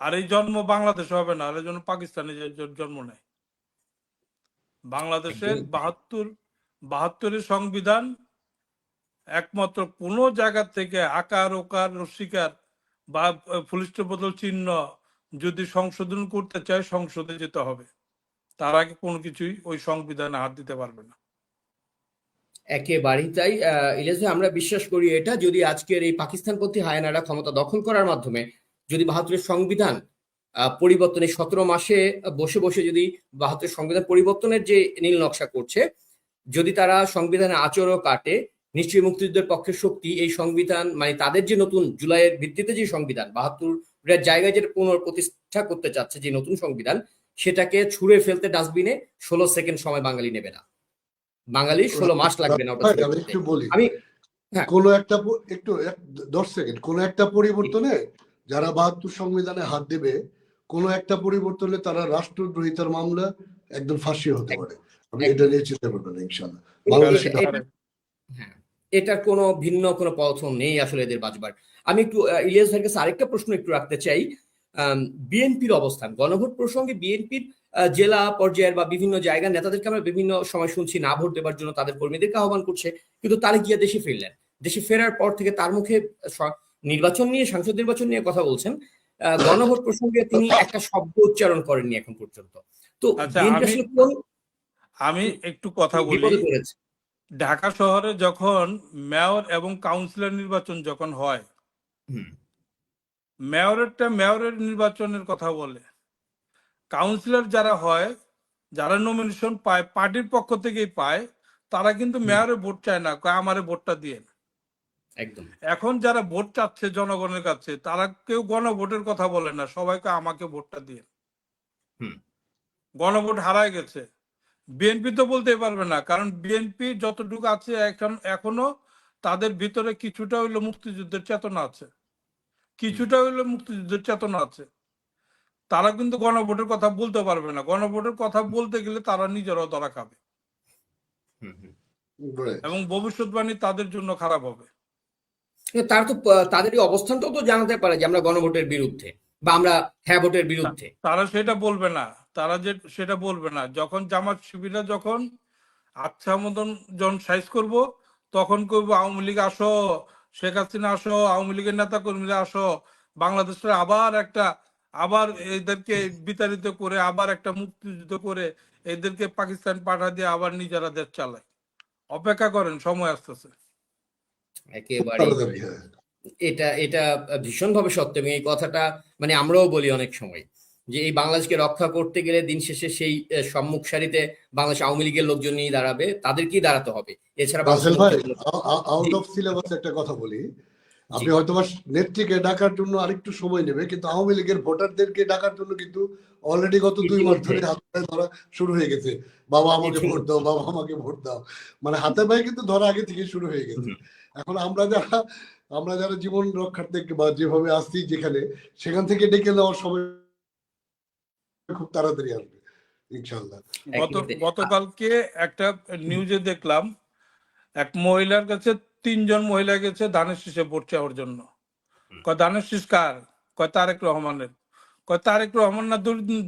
আর এই জন্ম বাংলাদেশে হবে না, আর জন্য পাকিস্তানে জন্ম নেয়। বাংলাদেশের ৭২-এর সংবিধান একমাত্র কোন জায়গা থেকে আকার ওকার রসিকার বা ফুলস্টপ বদল চিহ্ন যদি সংশোধন করতে চায়, সংসদে যেতে হবে। তার আগে কোনো কিছুই ওই সংবিধানে হাত দিতে পারবে না। একেবারেই তাই ইলিয়াস ভাই, আমরা বিশ্বাস করি এটা, যদি আজকের এই পাকিস্তানপন্থী হায়নারা ক্ষমতা দখল করার মাধ্যমে যদি ৭২-এর সংবিধান পরিবর্তনের ১৭ মাসে বসে বসে যদি ৭২-এর সংবিধান পরিবর্তনের যে নীল নকশা করছে, যদি তারা সংবিধানের আঁচড়ও কাটে, নিশ্চয়ই মুক্তিযুদ্ধের পক্ষের শক্তি এই সংবিধান, মানে তাদের যে নতুন জুলাইয়ের ভিত্তিতে যে সংবিধান ৭২-এর জায়গায় যেটা পুনঃপ্রতিষ্ঠা করতে চাচ্ছে যে নতুন সংবিধান, সেটাকে ছুঁড়ে ফেলতে ডাস্টবিনে ১৬ সেকেন্ড সময় বাঙালি নেবে না। বাঙালি ১৬ মাস লাগবে না ওটা। আমি একটু বলি, আমি কোন একটা একটু ১০ সেকেন্ড, কোন একটা পরিবর্তনে যারা 72 সংবিধানে হাত দেবে, কোনো একটা পরিবর্তন হলে তারা রাষ্ট্রদ্রোহিতার মামলা একদম ফাঁসি হতে পারে। আপনি এটা নিয়ে চিন্তা করবেন না, ইনশাল্লাহ বাংলাদেশ Correct, এটা correct. হ্যাঁ, এটার কোনো ভিন্ন কোনো পথ নেই আসলে এদের বাঁচবার। আমি একটু ইলিয়াস ভাইয়ের কাছে আরেকটা প্রশ্ন একটু রাখতে চাই। বিএনপির অবস্থান, গণভোট প্রসঙ্গে বিএনপির জেলা পর্যায়ের বা বিভিন্ন জায়গার নেতাদেরকে আমরা বিভিন্ন সময় শুনছি না ভোট দেবার জন্য তাদের কর্মীদেরকে আহ্বান করছে, কিন্তু তারা গিয়ে দেশে ফিরলেন। দেশে ফেরার পর থেকে তার মুখে নির্বাচন নিয়ে, সংসদ নির্বাচন নিয়ে কথা বলছেন, গণভোট প্রসঙ্গে তিনি একটা শব্দ উচ্চারণ করেননি এখন পর্যন্ত। তো আচ্ছা, বিএনপি আসলে কোন আমি একটু কথা বলি। বিপদে পড়েছে? ঢাকা শহরে যখন মেয়র এবং কাউন্সিলর নির্বাচন যখন হয়, হুম, মেয়রের নির্বাচনের কথা বলে, কাউন্সিলর যারা হয়, যারা নমিনেশন পায় পার্টির পক্ষ থেকেই পায়, তারা কিন্তু মেয়রের ভোট চায় না, কয় আমারে ভোটটা দিয়ে। একদম। এখন যারা ভোট চাচ্ছে জনগণের কাছে, তারা কেউ গণভোটের কথা বলে না, সবাইকে আমাকে ভোটটা দিয়ে। হুম, গণভোট হারায় গেছে। বিএনপি তো বলতে পারবে না, কারণ বিএনপি যতটুকু আছে এখনো তাদের ভিতরে কিছুটা হইলো মুক্তিযুদ্ধের চেতনা আছে, কিছুটা হইলো মুক্তিযুদ্ধের চেতনা আছে। তারা কিন্তু গণভোটের কথা বলতে পারবে না। গণভোটের কথা বলতে গেলে তারা নিজেরাও ধরা খাবে হুম, হুম। এবং ভবিষ্যৎবাণী তাদের জন্য খারাপ হবে। তারা তো তাদের এই অবস্থানটাও তো জানাতে পারে যে আমরা গণভোটের বিরুদ্ধে বা আমরা হ্যাঁ ভোটের বিরুদ্ধে। তারা সেটা বলবে না, তারা যে সেটা বলবে না। যখন জামাত শিবিরা যখন আচ্ছা মতন যখন সাইজ করব, তখন করবো আওয়ামী লীগ আসো, শেখ হাসিনা আসো, আওয়ামী লীগের নেতা কর্মীরা আসো, বাংলাদেশের আবার এদেরকে বিতাড়িত করে আবার একটা মুক্তিযুদ্ধ করে এদেরকে পাকিস্তান পাঠা দিয়ে আবার নিজেরা দেশ চালায়। অপেক্ষা করেন, সময় আসতেছে। একেবারেই তাড়াতাড়ি, হ্যাঁ। এটা এটা ভীষণভাবে সত্য, এবং এই কথাটা মানে আমরাও বলি অনেক সময় যে এই বাংলাদেশকে রক্ষা করতে গেলে দিন শেষে সেই সম্মুখ সারিতে বাংলাদেশ আওয়ামী লীগের লোকজন নিয়ে দাঁড়াবে, তাদেরকেই দাঁড়াতে হবে, এছাড়া রাসেল ভাই, বাংলাদেশ। আউট অফ সিলেবাস একটা কথা বলি। জি, আপনি হয়তো নেত্রীকে ডাকার জন্য আরেকটু সময় নেবে, কিন্তু আওয়ামী লীগের ভোটারদেরকে ডাকার জন্য কিন্তু অলরেডি গত 2 মাস ইতিমধ্যে ধরে হাতে পায়ে ধরা শুরু হয়ে গেছে। বাবা আমাকে ভোট ইতিমধ্যে দাও, বাবা আমাকে ভোট দাও, মানে হাতে পায়ে কিন্তু ধরা আগে থেকে শুরু হয়ে গেছে। হুম, এখন আমরা যারা জীবন রক্ষার্থে বা যেভাবে আসছি যেখানে, সেখান থেকে ডেকে নেওয়ার সময় খুব তাড়াতাড়ি আসবে ইনশাল্লাহ। একেবারে। গতকালকে একটা নিউজে দেখলাম, এক মহিলার কাছে 3 জন মহিলা গেছে ধানের শীষে ভোট চাওয়ার জন্য। কয় ধানের শীষ কার? কয় তারেক রহমানের। কয় তারেক রহমান না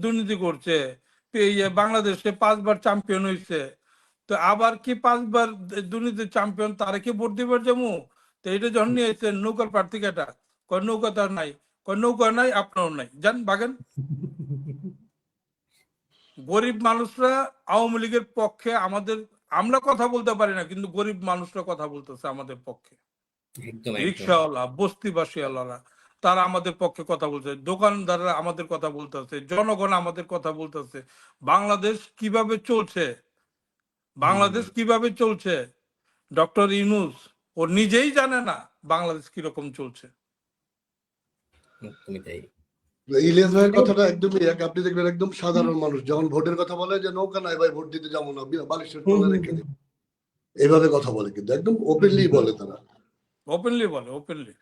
দুর্নীতি করছে, বাংলাদেশে 5 বার চ্যাম্পিয়ন হয়েছে, তো আবার কি 5 বার দুর্নীতির চ্যাম্পিয়ন তারেকে ভোট দিবার যাবো? তো এটা যখন নিয়ে এসেছেন নৌকার প্রার্থী কেটা? কয় নৌকা তার নাই। কয় নৌকা নাই, আপনারও নাই, যান বাগেন। গরিব মানুষরা আওয়ামী লীগের পক্ষে, আমরা কথা বলতে পারি না, কিন্তু গরিব মানুষরা কথা বলতেছে আমাদের পক্ষে। একদম একদম। রিক্সাওয়ালা, বস্তিবাসীওয়ালারা, তারা আমাদের পক্ষে কথা বলছে, দোকানদাররা আমাদের কথা বলতেছে, জনগণ আমাদের কথা বলতেছে। বাংলাদেশ কিভাবে চলছে, বাংলাদেশ কিভাবে চলছে, ডক্টর ইউনূস ও নিজেই জানে না বাংলাদেশ কিরকম চলছে। তুমি তাই। ইলিয়াস ভাইয়ের কথাটা একদমই এক। আপনি দেখবেন একদম সাধারণ মানুষ যখন ভোটের কথা বলে যে নৌকা নাই ভাই, ভোট দিতে যাবো না, বালিশের তলে রেখে দিই, এইভাবে কথা বলে, কিন্তু একদম ওপেনলি বলে তারা। ওপেনলি বলে, ওপেনলি।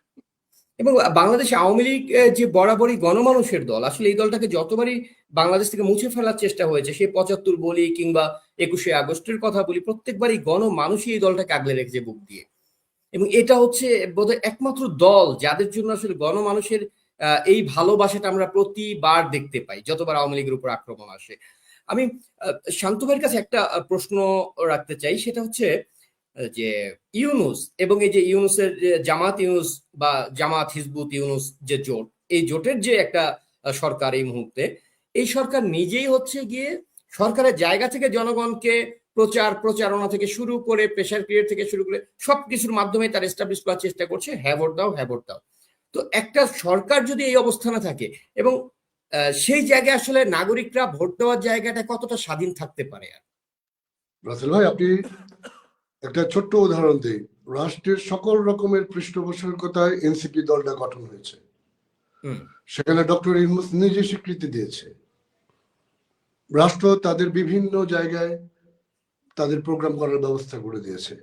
এবং বাংলাদেশ আওয়ামী লীগ যে বরাবরই গণমানুষের দল, আসলে এই দলটাকে যতবারই বাংলাদেশ থেকে মুছে ফেলার চেষ্টা হয়েছে, সে 75 বলি কিংবা 21শে আগস্টের কথা বলি, প্রত্যেকবারই গণমানুষই এই দলটাকে আগলে রেখেছে বুক দিয়ে। এবং এটা হচ্ছে বোধহয় একমাত্র দল যাদের জন্য আসলে গণমানুষের এই ভালোবাসাটা আমরা প্রতিবার দেখতে পাই যতবার আওয়ামী লীগের উপর আক্রমণ আসে। আমি শান্ত ভাইয়ের কাছে একটা প্রশ্ন রাখতে চাই, সেটা হচ্ছে যে ইউনূস এবং এই যে ইউনূসের জামাত ইউনূস বা জামাত হিজবুত ইউনূস যে জোট, এই জোটের যে একটা সরকার এই মুহূর্তে, এই সরকার নিজেই হচ্ছে গিয়ে সরকারের জায়গা থেকে জনগণকে প্রচারণা থেকে শুরু করে প্রেশার ক্রিয়েট থেকে শুরু করে সবকিছুর মাধ্যমে তার এস্টাবলিশ করার চেষ্টা করছে, হ্যাঁ ভোট দাও, হ্যাঁ ভোট দাও। তো একটা সরকার যদি এই অবস্থানে থাকে এবং সেই জায়গায় আসলে নাগরিকরা ভোট দেওয়ার জায়গাটা কতটা স্বাধীন থাকতে পারে? আর রাসেল ভাই, আপনি একটা ছোট্ট উদাহরণ দিই। রাষ্ট্রের সকল রকমের পৃষ্ঠপোষকতায় এনসিপি দলটা গঠন হয়েছে, সেখানে ডক্টর ইউনূস নিজে স্বীকৃতি দিয়েছে। রাষ্ট্র তাদের বিভিন্ন জায়গায় তাদের প্রোগ্রাম করার ব্যবস্থা করে দিয়েছে।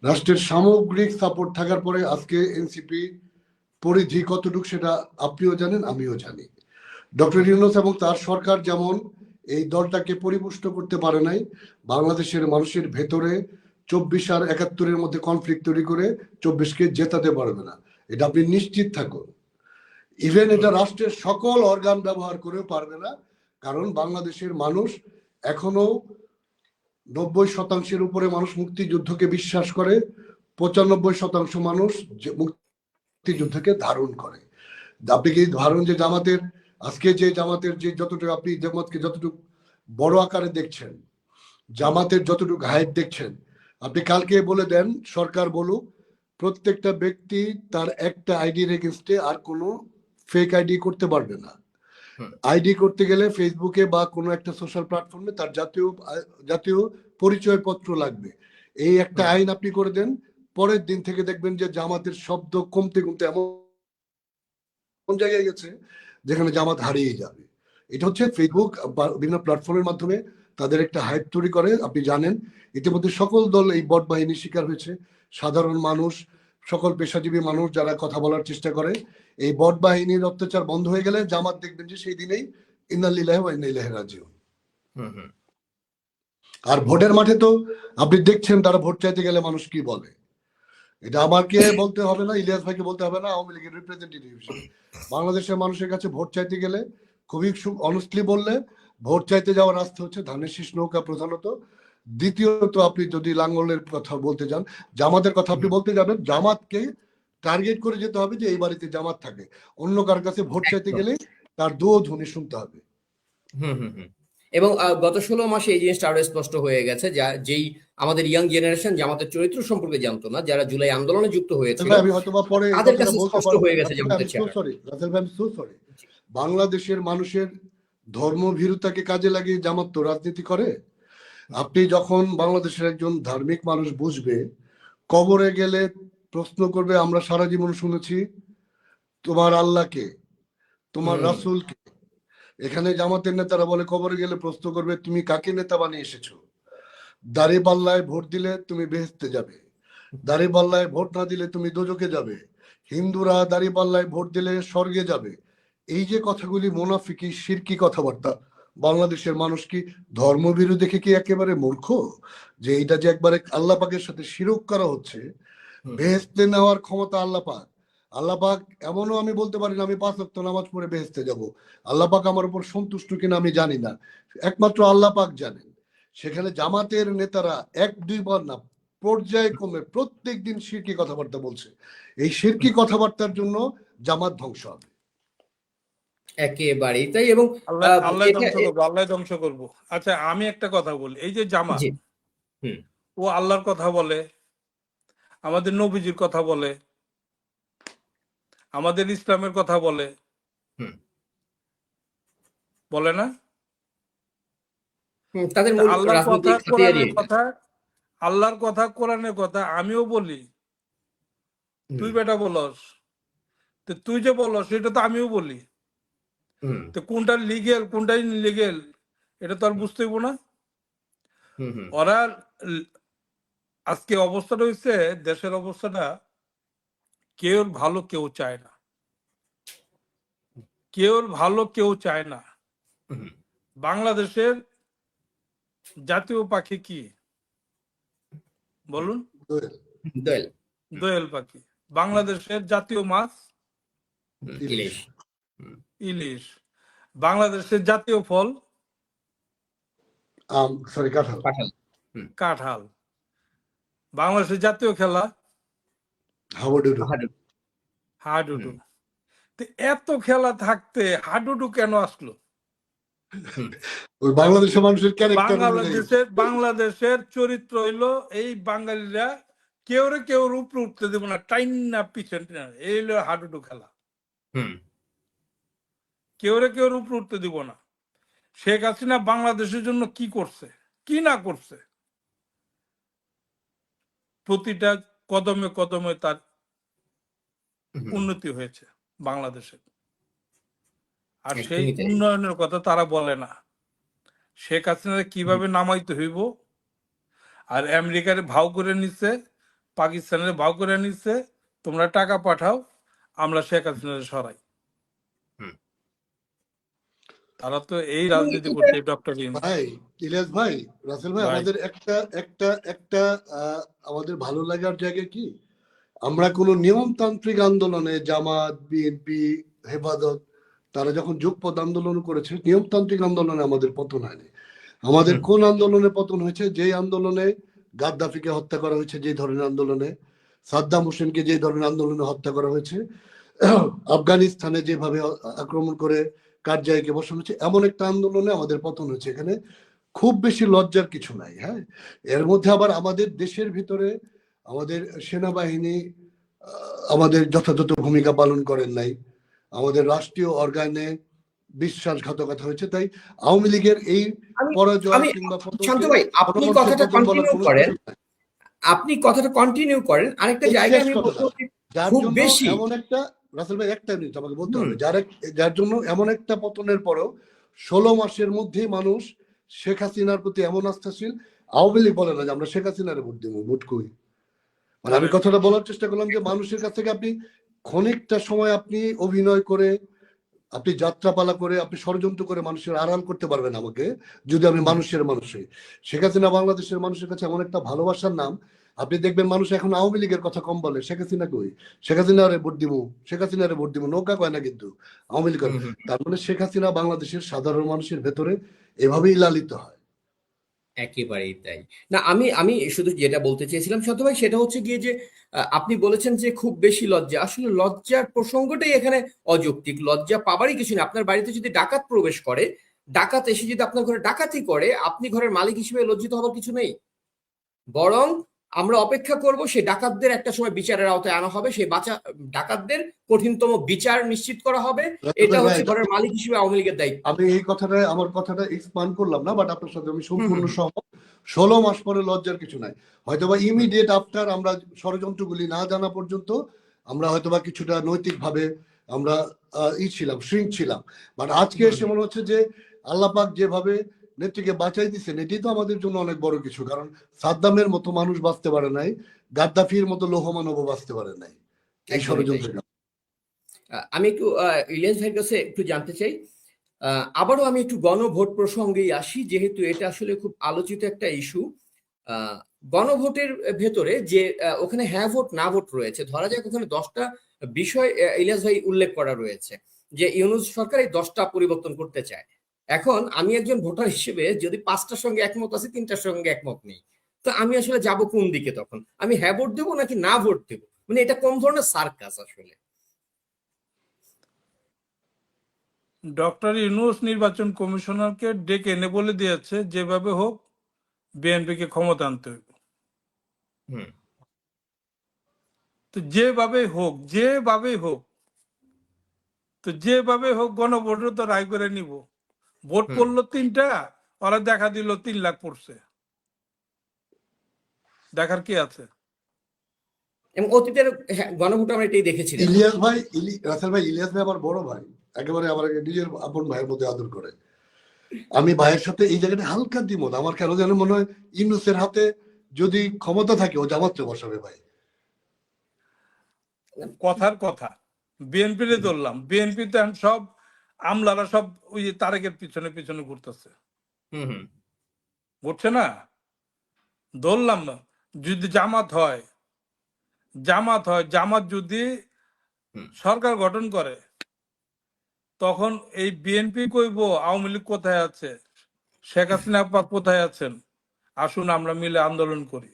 রাষ্ট্রের সামগ্রিক সাপোর্ট থাকার পরে আজকে এনসিপি পরিধি কতটুকু সেটা আপনিও জানেন, আমিও জানি। ডক্টর ইউনূস এবং তার সরকার যেমন এই দলটাকে পরিপুষ্ট করতে পারে নাই, বাংলাদেশের মানুষের ভেতরে 24 আর 71-এর মধ্যে কনফ্লিক্ট তৈরি করে 24-কে জেতাতে পারবে না, এটা আপনি নিশ্চিত থাকুন। ইভেন এটা রাষ্ট্রের সকল অর্গান ব্যবহার করেও পারবে না, কারণ বাংলাদেশের মানুষ এখনো 90% উপরে মানুষ মুক্তিযুদ্ধকে বিশ্বাস করে, 95% মানুষ মুক্তিযুদ্ধকে ধারণ করে। আপনি কি ধারণ যে জামাতের আজকে যে জামাতের যে যতটুকু আপনি জামাতকে যতটুকু বড় আকারে দেখছেন, জামাতের যতটুকু হাইট দেখছেন, আপনি কালকে বলে দেন সরকার বলুক প্রত্যেকটা ব্যক্তি তার একটা আইডির এগেনস্টে আর কোনো ফেক আইডি করতে পারবে না। আইডি করতে গেলে ফেসবুকে বা কোনো একটা সোশ্যাল প্ল্যাটফর্মে তার জাতীয় পরিচয়পত্র লাগবে। এই একটা আইন আপনি করে দেন, পরের দিন থেকে দেখবেন যে জামাতের শব্দ কমতে কমতে এমন জায়গায় গেছে যেখানে জামাত হারিয়ে যাবে। এটা হচ্ছে ফেসবুক বা বিভিন্ন প্ল্যাটফর্মের মাধ্যমে তাদের একটা হাইপ তৈরি করে। আপনি জানেন ইতিমধ্যে সকল দল এই বট বাহিনীর শিকার হয়েছে, সাধারণ মানুষ, সকল পেশাজীবী মানুষ যারা কথা বলার চেষ্টা করে। এই বট বাহিনীর অত্যাচার বন্ধ হয়ে গেলে জামাত দেখবেন যে সেই দিনেই ইন্না লিল্লাহি ওয়া ইন্না ইলাইহি রাজিউন। আর ভোটের মাঠে তো আপনি দেখছেন তারা ভোট চাইতে গেলে মানুষ কি বলে, এটা আমাকে বলতে হবে না, ইলিয়াস ভাইকে বলতে হবে না, আওয়ামী লীগের রিপ্রেজেন্টেটিভ হিসেবে বাংলাদেশের মানুষের কাছে ভোট চাইতে গেলে খুবই অনেস্টলি বললে ভোট চাইতে যাওয়ার রাস্তা হচ্ছে ধানের শীষ নৌকা প্রধানত। দ্বিতীয়ত আপনি যদি লাঙ্গলের কথা বলতে যান, জামাতের কথা আপনি বলতে যাবেন, জামাতকে টার্গেট করে যেতে হবে যে এই বাড়িতে জামাত থাকে, অন্য কার কাছে ভোট চাইতে গেলে তার দুও ধ্বনি শুনতে হবে। এবং গত 16 মাসে এই জিনিসটা আরো স্পষ্ট হয়ে গেছে, যেই আমাদের ইয়াং জেনারেশন জামাতের চরিত্র সম্পর্কে জানতো না, যারা জুলাই আন্দোলনে যুক্ত হয়েছিল, আমি হয়তো বা পরে তাদের কাছে স্পষ্ট হয়ে গেছে জামাতের চেহারা। সরি, বাংলাদেশের মানুষের ধর্মভীরুতাকে কাজে লাগিয়ে জামাত তো রাজনীতি করে। আপনি যখন বাংলাদেশের একজন ধার্মিক মানুষ বুঝবে, কবরে গেলে প্রশ্ন করবে, আমরা সারা জীবন শুনেছি তোমার আল্লাহকে, তোমার রাসূলকে। এখানে জামাতের নেতারা বলে কবরে গেলে প্রশ্ন করবে তুমি কাকে নেতা বানিয়ে এসেছো। দাঁড়িপাল্লায় ভোট দিলে তুমি বেহেশতে যাবে, দাঁড়িপাল্লায় ভোট না দিলে তুমি দোজখে যাবে, হিন্দুরা দাঁড়িপাল্লায় ভোট দিলে স্বর্গে যাবে। এই যে কথাগুলি মুনাফিকি শিরকি কথাবার্তা, বাংলাদেশের মানুষ কি ধর্মভীরু দেখে কি একেবারে মূর্খ যে এটা যে একবারে আল্লাহ পাকের সাথে শিরক করা হচ্ছে? বেহেশতে নেওয়ার ক্ষমতা আল্লাহ পাক। আল্লাহ পাক এমনও আমি বলতে পারি না আমি 5 ওয়াক্ত নামাজ পড়ে বেহেশতে যাব, আল্লাহ পাক আমার উপর সন্তুষ্ট কিনা আমি জানি না, একমাত্র আল্লাহ পাক জানেন। সেখানে জামাতের নেতারা 1-2 বার না, পর্যায়ক্রমে প্রত্যেক দিন শিরকি কথাবার্তা বলছে। এই শিরকি কথাবার্তার জন্য জামাত ধ্বংস হবে একেবারেই তাই। এবং আল্লাহ ধ্বংস করবো, আল্লাহ ধ্বংস করবো। আচ্ছা আমি একটা কথা বলি, এই যে জামাত ও আল্লাহর কথা বলে, আমাদের নবীজির কথা বলে, আমাদের ইসলামের কথা বলে, বলে না? তাদের আল্লাহর কথা কোরআনের কথা, আল্লাহর কথা কোরআনের কথা আমিও বলি, তুই বেটা বলস, তো তুই যে বলস সেটা তো আমিও বলি, তো কোনটা লিগেল কোনটা ইনলিগেল এটা তো আর বুঝতে হইব না। ওরা আজকে অবস্থাটা হয়েছে, দেশের অবস্থাটা কেউ ভালো কেউ চায় না, কেউ ভালো কেউ চায় না। বাংলাদেশের জাতীয় পাখি কি বলুন? দোয়েল পাখি। বাংলাদেশের জাতীয় মাছ ইলিশ। বাংলাদেশের জাতীয় ফল কাঁঠাল। বাংলাদেশের জাতীয় খেলা হাডুডু। এত খেলা থাকতে হাডুডু কেন আসলো? বাংলাদেশের মানুষের বাংলাদেশের চরিত্র হইলো এই বাঙালিরা কেউ উপরে উঠতে দেব না, টাইম না পিছন, এই হলো হাডুডু খেলা। কেউ উপরে উঠতে দিব না। শেখ হাসিনা বাংলাদেশের জন্য কি করছে কি না করছে, প্রতিটা কদমে কদমে তার উন্নতি হয়েছে বাংলাদেশের। আর সেই উন্নয়নের কথা তারা বলে না। শেখ হাসিনা কিভাবে নামাইতে হইব, আর আমেরিকার ভাও করে নিচ্ছে, পাকিস্তানের ভাও করে নিচ্ছে, তোমরা টাকা পাঠাও আমরা শেখ হাসিনাকে সরাই। হুম। তারা তো এই রাজনীতি করছে ডক্টর ইউনূস ভাই ইলিয়াস ভাই, রাসেল ভাই, ভাই। আমাদের একটা একটা একটা আমাদের ভালো লাগার জায়গা কি, আমরা কোনো নিয়মতান্ত্রিক আন্দোলনে জামাত, বিএনপি, হেফাজত তারা যখন যুগপৎ আন্দোলন করেছে, নিয়মতান্ত্রিক আন্দোলনে আমাদের পতন হয়নি। আমাদের হুম। কোন আন্দোলনে পতন হয়েছে? যেই আন্দোলনে গাদ্দাফিকে হত্যা করা হয়েছে, যে ধরনের আন্দোলনে সাদ্দাম হোসেনকে যে ধরনের আন্দোলনে হত্যা করা হয়েছে, আফগানিস্তানে যেভাবে আক্রমণ করে কারজাইকে বসানো হয়েছে, এমন একটা আন্দোলনে আমাদের পতন হয়েছে। এখানে খুব বেশি লজ্জার কিছু নাই। হ্যাঁ, এর মধ্যে আবার আমাদের দেশের ভিতরে আমাদের সেনাবাহিনী আমাদের যথাযথ ভূমিকা পালন করেন নাই, আমাদের রাষ্ট্রীয় অর্গানে বিশ্বাসঘাতকতা হয়েছে। তাই আওয়ামী লীগের এই আমি পরাজয় আমি কিংবা শান্ত পতনকে ভাই, আপনি গণতন্ত্রের কথাটা পতন বলার কন্টিনিউ কোনো করেন, সুযোগ নাই। আপনি কথাটা কন্টিনিউ করেন। আরেকটা এই জায়গায় শেষ আমি কথাটা, বলবো যে যার খুব জন্য বেশি এমন একটা, রাসেল ভাই একটা মিনিট আমাকে বলতে হুম হবে, যার জন্য এমন একটা পতনের পরেও 16 মাসের মধ্যেই মানুষ শেখ হাসিনার প্রতি এমন আস্থাশীল। আওয়ামী লীগ বলে না যে আমরা শেখ হাসিনারে ভোট দিব, ভোট কই। মানে আমি কথাটা বলার চেষ্টা করলাম যে মানুষের কাছ থেকে আপনি ক্ষণিকটা সময় আপনি অভিনয় করে, আপনি যাত্রাপালা করে, আপনি ষড়যন্ত্র করে মানুষের আড়াল করতে পারবেন আমাকে, যদি আমি মানুষের মানুষ হই। শেখ হাসিনা বাংলাদেশের মানুষের কাছে এমন একটা ভালোবাসার নাম, আপনি দেখবেন মানুষ এখন আওয়ামী লীগের কথা কম বলে, শেখ হাসিনা কই, শেখ হাসিনারে ভোট দিব, শেখ হাসিনারে ভোট দিব, নৌকা কয় না কিন্তু আওয়ামী লীগ। হুম হুম, তার মানে শেখ হাসিনা বাংলাদেশের সাধারণ মানুষের ভেতরে এভাবেই লালিত হয়। একেবারেই তাই। না, আমি আমি শুধু যেটা বলতে চেয়েছিলাম শত ভাই, সেটা হচ্ছে গিয়ে যে আপনি বলেছেন যে খুব বেশি লজ্জা, আসলে লজ্জার প্রসঙ্গটাই এখানে অযৌক্তিক। লজ্জা পাবারই কিছু না। আপনার বাড়িতে যদি ডাকাত প্রবেশ করে, ডাকাত এসে যদি আপনার ঘরে ডাকাতি করে, আপনি ঘরের মালিক হিসেবে লজ্জিত হবার কিছু নেই। বরং আমরা অপেক্ষা করব সেই ডাকাতদের একটা সময় বিচারের আওতায় আনা হবে, সেই ডাকাতদের কঠিনতম বিচার নিশ্চিত করা হবে। এটা ভাই, হচ্ছে ঘরের মালিক হিসেবে আওয়ামী লীগের দায়িত্ব। আমি এই কথাটা, আমার কথাটা এক্সপান্ড করলাম না, বাট আপনার সাথে আমি হুম সম্পূর্ণ হুম সহমত। 16 মাস পরে লজ্জার কিছু নাই। হয়তোবা ইমিডিয়েট আফটার আমরা ষড়যন্ত্রগুলি না জানা পর্যন্ত আমরা হয়তোবা কিছুটা নৈতিকভাবে আমরা ছিলাম, শ্রিঙ্ক ছিলাম। বাট আজকে হুম এসে মনে হচ্ছে যে আল্লাহ পাক যেভাবে নেত্রীকে বাঁচাই দিচ্ছেন, এটাই তো আমাদের জন্য অনেক বড় কিছু। কারণ সাদ্দামের মতো মানুষ বাঁচতে পারে নাই, গাদ্দাফির মতো লৌহমানবও বাঁচতে পারে নাই এই একদমই তাই। ষড়যন্ত্রের। আমি একটু ইলিয়াস ভাইয়ের কাছে একটু জানতে চাই। আবারও আমি একটু গণভোট প্রসঙ্গেই আসি, যেহেতু এটা আসলে খুব আলোচিত একটা ইস্যু। গণভোটের ভেতরে যে ওখানে হ্যাঁ ভোট না ভোট রয়েছে, ধরা যাক ওখানে 10টা বিষয় ইলিয়াস ভাই উল্লেখ করা রয়েছে যে ইউনূস সরকার এই 10টা পরিবর্তন করতে চায়। এখন আমি একজন ভোটার হিসেবে যদি 5টার সঙ্গে একমত আছি, 3টার সঙ্গে একমত নেই, তো আমি আসলে যাব কোন দিকে? তখন আমি হ্যাঁ ভোট দেবো নাকি না ভোট দেবো? মানে এটা কোন ধরনের সার্কাস আসলে? ডক্টর ইউনূস নির্বাচন কমিশনারকে ডেকে এনে বলে দিয়েছে যেভাবে হোক বিএনপিকে ক্ষমতা আনতে হবে। হুম তো যেভাবে হোক গণভোটে তো রায় করে নিব। ভোট হুম পড়লো 3টা, ওরা দেখা দিল 3 লাখ পড়ছে, দেখার কি আছে? এবং অতীতের গণভোট আমরা এটাই দেখেছিলাম। ইলিয়াস ভাই, রাসেল ভাই, ইলিয়াস ভাই আমার বড় ভাই, একেবারে আমার নিজের আপন ভাইয়ের মধ্যে আদর করে। আমি ভাইয়ের সাথে এই জায়গাটা হালকা দ্বিমত। আমার কেন যেন মনে হয় ইউনূসের হাতে যদি ক্ষমতা থাকে ও জামাতে বসাবে ভাই। কথার কথা, বিএনপিরে ধরলাম, বিএনপি তো এখন সব আমলারা সব ওই যে তারেকের পিছনে পিছনে ঘুরতেছে, হুম হুম ঘুরছে না? ধরলাম না, যদি জামাত যদি হুম সরকার গঠন করে, তখন এই বিএনপি কইব আওয়ামী লীগ কোথায় আছে, শেখ হাসিনা আপা কোথায় আছেন, আসুন আমরা মিলে আন্দোলন করি।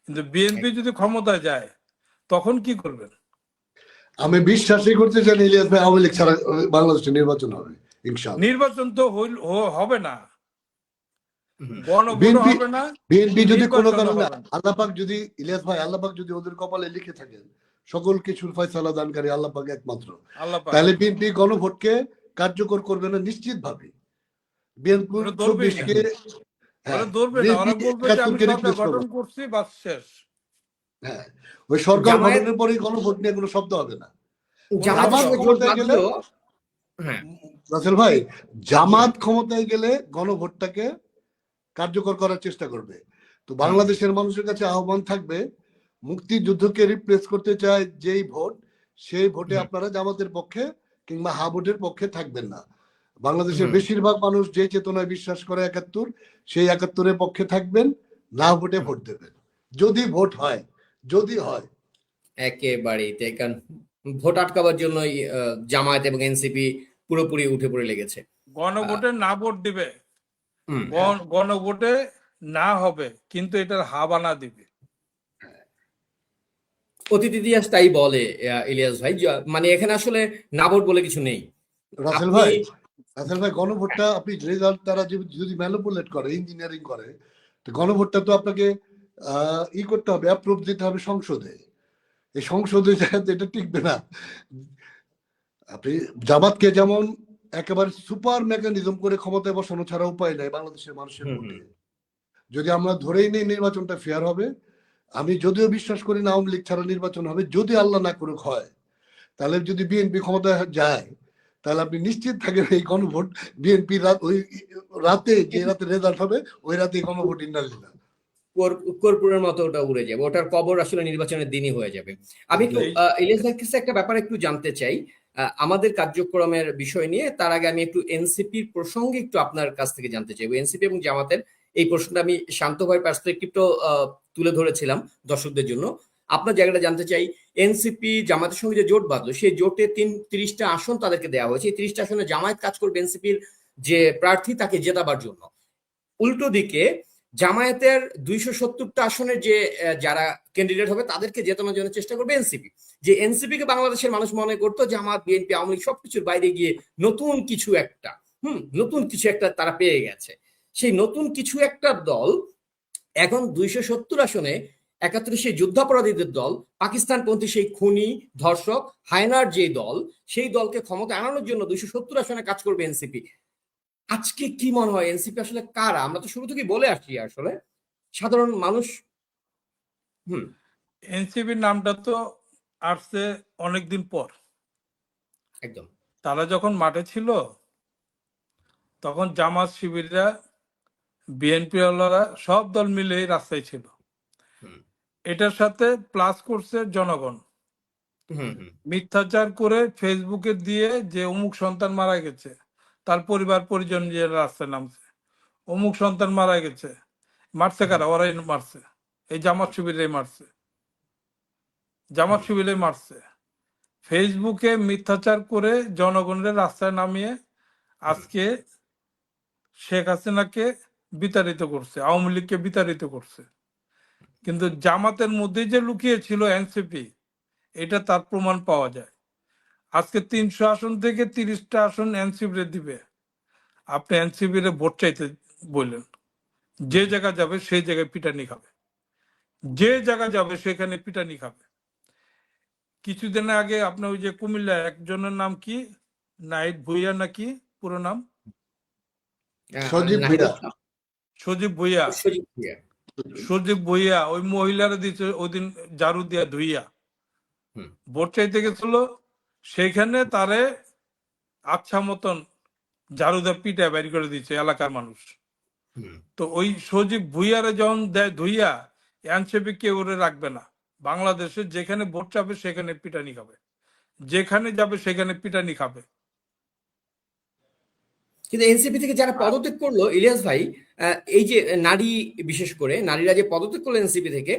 কিন্তু বিএনপি যদি ক্ষমতায় যায় তখন কি করবেন? আমি বিশ্বাসই করতে চাই ইলিয়াস ভাই আওয়ামী লীগ ছাড়া বাংলাদেশে নির্বাচন হবে ইনশাআল্লাহ। নির্বাচন তো হবে না, হুম। গণভোটও বিএনপি হবে না, বিএনপি যদি কোনো নির্বাচনও কারণে, হবে না। আল্লাহ পাক যদি, ইলিয়াস ভাই, আল্লাহ পাক যদি ওদের কপালে লিখে থাকেন, সকল কিছুর ফয়সালা দানকারী আল্লাহ পাক একমাত্র, আল্লাহ পাক তাহলে বিএনপি গণভোটকে কার্যকর করবে না নিশ্চিত ভাবে। বিএনপি ওরা ধরবেই না, 24 কে, হ্যাঁ, ওরা ধরবে না, বিএনপি ওরা বলবে যে আমি 71 কে সরকার রিপ্লেস করবে। গঠন করছি, বাস শেষ। হ্যাঁ, ওই সরকার জামায়াত গঠনের পরে গণভোট নিয়ে কোনো শব্দ হবে না। জামায়াতের জামাত শব্দ সঙ্গে হবে জোট না। ক্ষমতায় গেলে, বাঁধলেও হ্যাঁ রাসেল ভাই, জামাত ক্ষমতায় গেলে গণভোটটাকে কার্যকর করার চেষ্টা করবে। তো হুম বাংলাদেশের মানুষের কাছে আহ্বান থাকবে, মুক্তিযুদ্ধকে রিপ্লেস করতে চায় যেই ভোট, সেই ভোটে হুম, আপনারা জামাতের পক্ষে কিংবা হা ভোটের পক্ষে থাকবেন না। বাংলাদেশের হুম, বেশিরভাগ মানুষ যে চেতনায় বিশ্বাস করে ৭১, সেই ৭১-এর পক্ষে থাকবেন, না ভোটে হুম। ভোট দেবেন যদি ভোট হয়, যদি হয়। একেবারেই তাই, কারণ ভোট আটকাবার জন্যই জামায়াত এবং এনসিপি পুরোপুরি উঠে পড়ে লেগেছে। আহ, গণভোটে না ভোট দিবে, হুম। হ্যাঁ, গণভোটে না হবে, কিন্তু এটার হাবানা দিবে। অতীত ইতিহাস তাই বলে। ইলিয়াস ভাই, মানে এখানে আসলে না ভোট বলে কিছু নেই। রাসেল আপনি ভাই, রাসেল ভাই, গণভোটটা আপনি রেজাল্ট তারা যদি ম্যানিপুলেট করে, ইঞ্জিনিয়ারিং করে, তো গণভোটটা তো আপনাকে করতে হবে, অ্যাপ্রুভ দিতে হবে সংসদে। এই সংসদে এটা টিকবে না। আপনি জামাতকে যেমন একেবারে সুপার মেকানিজম করে ক্ষমতায় বসানো ছাড়া উপায় নাই বাংলাদেশের মানুষের হুম, হুম, ভোটে। যদি আমরা ধরেই নিই নির্বাচনটা ফেয়ার হবে, আমি যদিও বিশ্বাস করি না আওয়ামী লীগ ছাড়া নির্বাচন হবে, যদি আল্লাহ না করুক হয়, তাহলে যদি বিএনপি ক্ষমতায় যায়, তাহলে আপনি নিশ্চিত থাকেন এই গণভোট বিএনপি ওই রাতে, যে রাতে রেজাল্ট হবে ওই রাতে গণভোট ইন্ডালিনা। কর্পূরের মতো ওটা উড়ে যাবে, ওটার কবর আসলে নির্বাচনের দিনই হয়ে যাবে। আমি একটু এই ইলিয়াস ভাইয়ের কাছে একটা ব্যাপার একটু জানতে চাই, আমাদের কার্যক্রমের বিষয় নিয়ে। তার আগে আমি একটু এনসিপির প্রসঙ্গে একটু আপনার কাছ থেকে জানতে চাইবো। এনসিপি এবং জামাতের এই প্রশ্নটা আমি শান্ত ভাইয়ের পার্সপেক্টিভটা তুলে ধরেছিলাম দর্শকদের জন্য। আপনার জায়গাটা জানতে চাই, এনসিপি জামাতের সঙ্গে যে জোট বাঁধলো, সেই জোটে ৩০টা আসন তাদেরকে দেওয়া হয়েছে। এই ৩০টা আসনে জামায়াত কাজ করবে এনসিপির যে প্রার্থী তাকে জেতাবার জন্য। উল্টো দিকে জামায়াতের ২৭০টা আসনের যে যারা ক্যান্ডিডেট হবে তাদেরকে জেতানোর জন্য চেষ্টা করবে এনসিপি। যে এনসিপি কে বাংলাদেশের মানুষ মনে করতো জামাত, বিএনপি, আওয়ামী লীগ সবকিছুর বাইরে গিয়ে নতুন কিছু একটা, নতুন কিছু একটা তারা পেয়ে গেছে। সেই নতুন কিছু একটা দল এখন ২৭০ আসনে ৭১ সেই যুদ্ধাপরাধীদের দল, পাকিস্তানপন্থী সেই খুনি, ধর্ষক, হায়নার যে দল, সেই দলকে ক্ষমতা আনানোর জন্য ২৭০ আসনে কাজ করবে এনসিপি। আজকে কি মনে হয় এনসিপি আসলে কারা? আমরা তো শুরু থেকেই বলে আসছি আসলে সাধারণ মানুষ। হুম, এনসিপির নামটা তো আসছে অনেকদিন পর। একদম। তারা যখন মাঠে ছিল তখন জামাত শিবিররা, বিএনপি ওয়ালারা সব দল মিলে এই রাস্তায় ছিল। হুম, এটার সাথে প্লাস করছে জনগণ, হুম, হুম, মিথ্যাচার করে ফেসবুকে দিয়ে যে অমুক সন্তান মারা গেছে, তার পরিবার পরিজন নিয়ে রাস্তায় নামছে, অমুক সন্তান মারা গেছে। মারছে হুম, কারা? ওরাই মারছে, এই জামাত শিবিরাই মারছে, জামাত হুম, শিবিরাই মারছে। ফেসবুকে মিথ্যাচার করে জনগণের রাস্তায় নামিয়ে হুম, আজকে শেখ হাসিনাকে বিতাড়িত করছে, আওয়ামী লীগকে বিতাড়িত করছে। কিন্তু জামাতের মধ্যে যে লুকিয়ে ছিল এনসিপি, এটা তার প্রমাণ পাওয়া যায়। আজকে ৩০০ আসন থেকে ৩০টা আসন এনসিপি দিবে। আপনি এনসিপি ভোট চাইতে বললেন, যে হুম। জায়গা যাবে সেই জায়গায় পিটানি খাবে, যে জায়গা যাবে সেখানে পিটানি খাবে। কিছুদিন আগে আপনার ওই যে কুমিল্লা একজনের নাম কি, নাইট ভুইয়া নাকি পুরো নাম, সজীব নাহিদ ভুইয়া। ইসলাম, সজীব ভুইয়া, সজীব ভুইয়া। সজীব ভুইয়া ওই মহিলারা দিচ্ছে ওই দিন ঝাড়ু দিয়া ধুইয়া হুম, ভোট চাইতে গেছিল, সেইখানে তারে আচ্ছা মতন ঝাড়ু দিয়ে পিঠা বের করে দিচ্ছে এলাকার মানুষ। হুম। তো ওই সজীব ভুইয়ারে যখন দেয় ধুইয়া, এনসিপি কেউ ওরে রাখবে না। বাংলাদেশে যেখানে ভোট চাবে সেখানে পিটানি খাবে, যেখানে যাবে সেখানে পিটানি খাবে। কিন্তু এনসিপি থেকে যারা পদত্যাগ করলো ইলিয়াস ভাই, এই যে নারী, বিশেষ করে নারীরা যে পদত্যাগ করলো এনসিপি থেকে,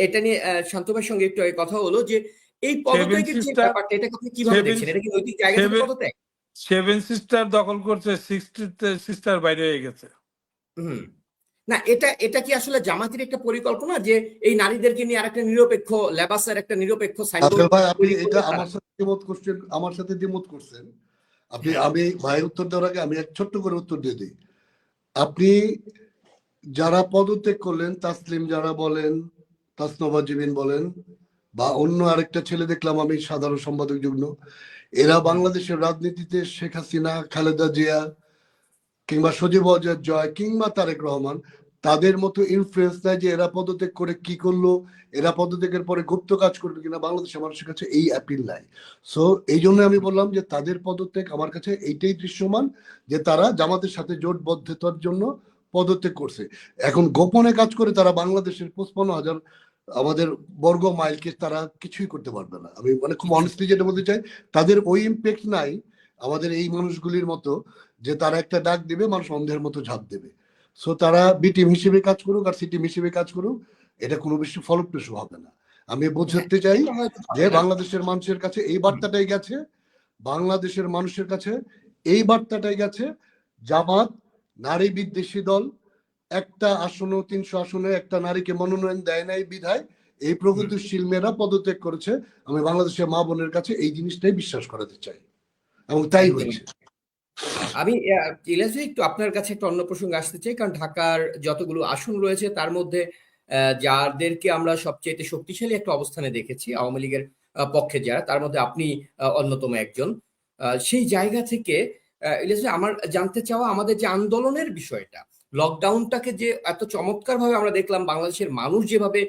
এটা নিয়ে শান্ত ভাইয়ের সঙ্গে একটু আগে কথা হলো যে এই সেভেন পদত্যাগের যে সিস্টার, ব্যাপারটা, এটাকে আপনি কিভাবে সেভেন দেখছেন? এটা কি নৈতিক জায়গা থেকে সেভেন পদত্যাগ? সেভেন সিস্টার দখল করছে, 60 সিস্টার বাইরে হয়ে গেছে। হুম। না, এটা এটা কি আসলে জামাতের একটা পরিকল্পনা যে এই নারীদেরকে নিয়ে আরেকটা নিরপেক্ষ লেবাসের একটা নিরপেক্ষ সাইনবোর্ড রাসেল ভাই, আপনি তৈরি এটা করবে তারা? আমার সাথে দ্বিমত করছেন, আমার সাথে দ্বিমত করছেন আপনি। আমি ভাই উত্তর দেওয়ার আগে আমি এক ছোট্ট করে উত্তর দিয়ে দিই। আপনি যারা পদত্যাগ করলেন, তাসলিম যারা বলেন, তাসনভা জিবিন বলেন, বা অন্য আরেকটা ছেলে দেখলাম আমি সাধারণ সম্পাদক যুগ্ম, এরা বাংলাদেশের রাজনীতিতে শেখ হাসিনা, খালেদা জিয়া কিংবা সজীব ওয়াজেদ জয় কিংবা তারেক রহমান তাদের মতো ইনফ্লুয়েন্স নাই যে এরা পদত্যাগ করে কি করলো, এরা পদত্যাগের পরে গুপ্ত কাজ করবে কিনা। বাংলাদেশের মানুষের কাছে এই অ্যাপিল নাই। সো এই জন্য আমি বললাম যে তাদের পদত্যাগ আমার কাছে এইটাই দৃশ্যমান, যে তারা জামাতের সাথে জোটবদ্ধতার জন্য পদত্যাগ করছে। এখন গোপনে কাজ করে তারা বাংলাদেশের ৫৫,০০০ আমাদের বর্গ মাইলকে তারা কিছুই করতে পারবে না। আমি মানে খুব অনেস্টলি যেটা বলতে চাই, তাদের ওই ইম্প্যাক্ট নাই আমাদের এই মানুষগুলির মতো, যে তারা একটা ডাক দিবে মানুষ অন্ধের মতো ঝাঁপ দেবে। সো তারা বি টিম হিসেবে কাজ করুক আর সি টিম হিসেবে কাজ করুক, এটা কোনো বেশি ফলপ্রসূ হবে না। আমি হ্যাঁ, বোঝাতে চাই এটা হয়তো যে হবে না। বাংলাদেশের মানুষের কাছে এই বার্তাটাই গেছে, বাংলাদেশের মানুষের কাছে এই বার্তাটাই গেছে, জামাত নারী বিদ্বেষী দল, একটা আসনে 300 আসনে একটা নারীকে মনোনয়ন দেয় নাই বিধায় এই প্রগতিশীল মেয়েরা পদত্যাগ করেছে। আমি বাংলাদেশের মা বোনের কাছে এই জিনিসটাই বিশ্বাস করাতে চাই, এবং তাই একদম। হয়েছে। আমি ইলিয়াস ভাই একটু আপনার কাছে একটা অন্য প্রসঙ্গে আসতে চাই, কারণ ঢাকার যতগুলো আসন রয়েছে তার মধ্যে যাদেরকে আমরা সবচেয়ে শক্তিশালী একটা অবস্থানে দেখেছি আওয়ামী লীগের পক্ষে যারা, তার মধ্যে আপনি অন্যতম একজন। সেই জায়গা থেকে ইলিয়াস ভাই আমার জানতে চাওয়া, আমাদের যে আন্দোলনের বিষয়টা, লকডাউনটাকে যে এত চমৎকার ভাবে আমরা দেখলাম, বাংলাদেশের মানুষ যেভাবে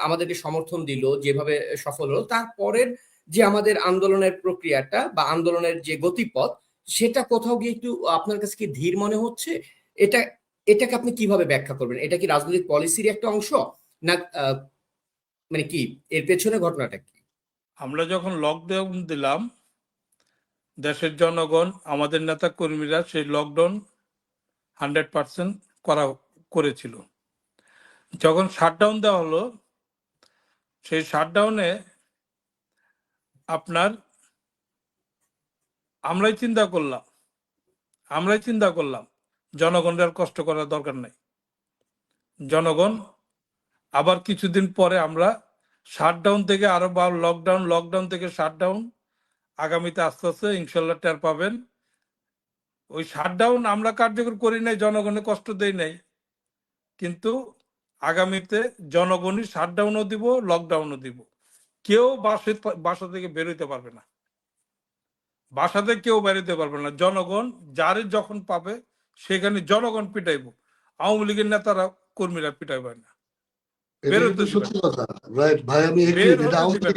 আমাদেরকে সমর্থন দিল, যেভাবে সফল হলো, তারপরের যে আমাদের আন্দোলনের প্রক্রিয়াটা বা আন্দোলনের যে গতিপথ, সেটা কোথাও গিয়ে একটু আপনার কাছে কি ধীর মনে হচ্ছে? এটা এটাকে আপনি কিভাবে ব্যাখ্যা করবেন? এটা কি রাজনৈতিক পলিসির একটা অংশ, না মানে কি এর পেছনে ঘটনাটা কি? আমরা যখন লকডাউন দিলাম, দেশের জনগণ, আমাদের নেতা কর্মীরা সেই লকডাউন 100% করেছিল। যখন শাটডাউন দেওয়া হলো, সেই শাটডাউনে আপনার আমরাই চিন্তা করলাম জনগণের আর কষ্ট করার দরকার নাই। জনগণ আবার কিছুদিন পরে আমরা শাটডাউন থেকে আরো বা লকডাউন থেকে শাটডাউন, আগামীতে আস্তে আস্তে ইনশাল্লাহ টের পাবেন। ওই শাটডাউন আমরা কার্যকর করি নাই, জনগণের কষ্ট দেই নাই, কিন্তু আগামীতে জনগণই শাটডাউনও দিব, লকডাউনও দিব। কেউ বাসা থেকে বেরোতে পারবে না, বাসাতে কেউ বেরোতে পারবে না। জনগণ যারে যখন পাবে সেখানে জনগণ পিটাইব, আওয়ামী লীগের নেতারা কর্মীরা পিটাইবে না, এটা বেরোতে কিন্তু দিবে সত্যি না, কথা, রাইট ভাই, আমি এগ্রি বের যেটা হতে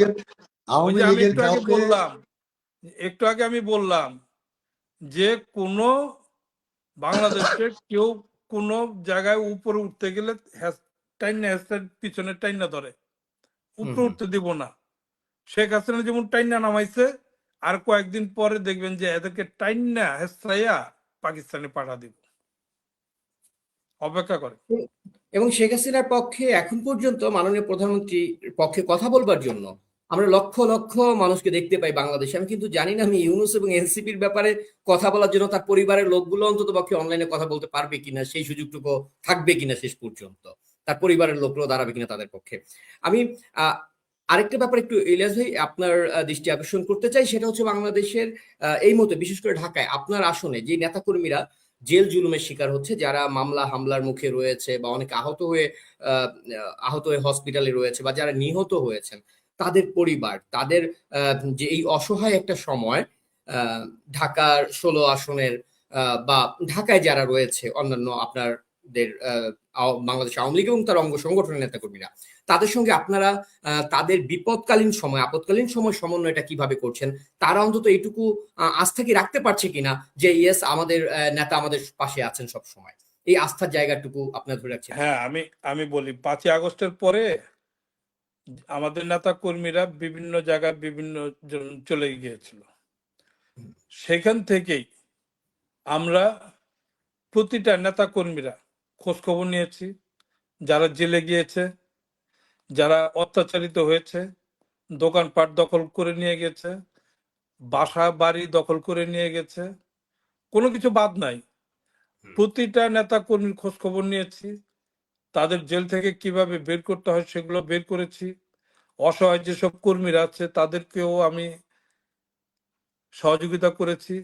আওয়ামী দিবে না। লীগের ওই আওয়ামী যে আমি লীগের কাউকে একটু আগে আমি বললাম যে কোনো বাংলাদেশে কেউ কোনো জায়গায় উপরে উঠতে গেলে পিছনে টাইনা ধরে, উপরে উঠতে দিব না। শেখ হাসিনা যেমন টাইনা নামাইছে, আর কয়েকদিন পরে দেখবেন যে এদেরকে টাইনা হেস্তাইয়া পাকিস্তানে পাঠা দিব। অপেক্ষা করে। এবং শেখ হাসিনার পক্ষে এখন পর্যন্ত মাননীয় প্রধানমন্ত্রীর পক্ষে কথা বলবার জন্য আমরা লক্ষ লক্ষ মানুষকে দেখতে পাই বাংলাদেশে। আমি কিন্তু জানি না আমি ইউনূস এবং এনসিপির ব্যাপারে কথা বলার জন্য তার পরিবারের লোকগুলো অন্তত পক্ষে অনলাইনে কথা বলতে পারবে কিনা, সেই সুযোগটুকু থাকবে কিনা শেষ পর্যন্ত, তার পরিবারের লোকগুলো দাঁড়াবে কিনা তাদের পক্ষে। আমি আরেকটা ব্যাপার একটু ইলিয়াস ভাই আপনার দৃষ্টি আকর্ষণ করতে চাই, সেটা হচ্ছে বাংলাদেশের এই মুহূর্তে বিশেষ করে ঢাকায় আপনার আসনে যে নেতাকর্মীরা জেল জুলুমের শিকার হচ্ছে, যারা মামলা হামলার মুখে রয়েছে বা অনেকে আহত হয়ে হসপিটালে রয়েছে, বা যারা নিহত হয়েছেন, তাদের পরিবার, তাদের যে এই অসহায় একটা সময়, ঢাকার 16 আসনের বা ঢাকায় যারা রয়েছে অন্যান্য আপনাদের বাংলাদেশ আওয়ামী লীগ এবং তার অঙ্গ সংগঠনের নেতাকর্মীরা, তাদের সঙ্গে আপনারা তাদের বিপদকালীন সময়, আপদকালীন সময় সমন্বয়টা কিভাবে করছেন? তারা অন্তত এইটুকু আস্থা কি রাখতে পারছে কিনা যে ইয়েস আমাদের নেতা আমাদের পাশে আছেন সব সময়? এই আস্থার জায়গাটুকু আপনার ধরে রাখছেন? হ্যাঁ, আমি বলি 5ই আগস্টের পরে আমাদের নেতা কর্মীরা বিভিন্ন জায়গায় বিভিন্ন চলে গিয়েছিল। সেখান থেকেই আমরা প্রতিটা নেতা কর্মীরা খোঁজ খবর নিয়েছি, যারা জেলে গিয়েছে, যারা অত্যাচারিত হয়েছে, দোকানপাট দখল করে নিয়ে গেছে, বাসা বাড়ি দখল করে নিয়ে গেছে, কোনো কিছু বাদ নাই। প্রতিটা নেতা কর্মীর খোঁজ খবর নিয়েছি, তাদের জেল থেকে কিভাবে বের করতে হয় সেগুলো বের করেছি। অসহায় যেসব কর্মীরা আছে তাদেরকেও আমি সহযোগিতা করেছি।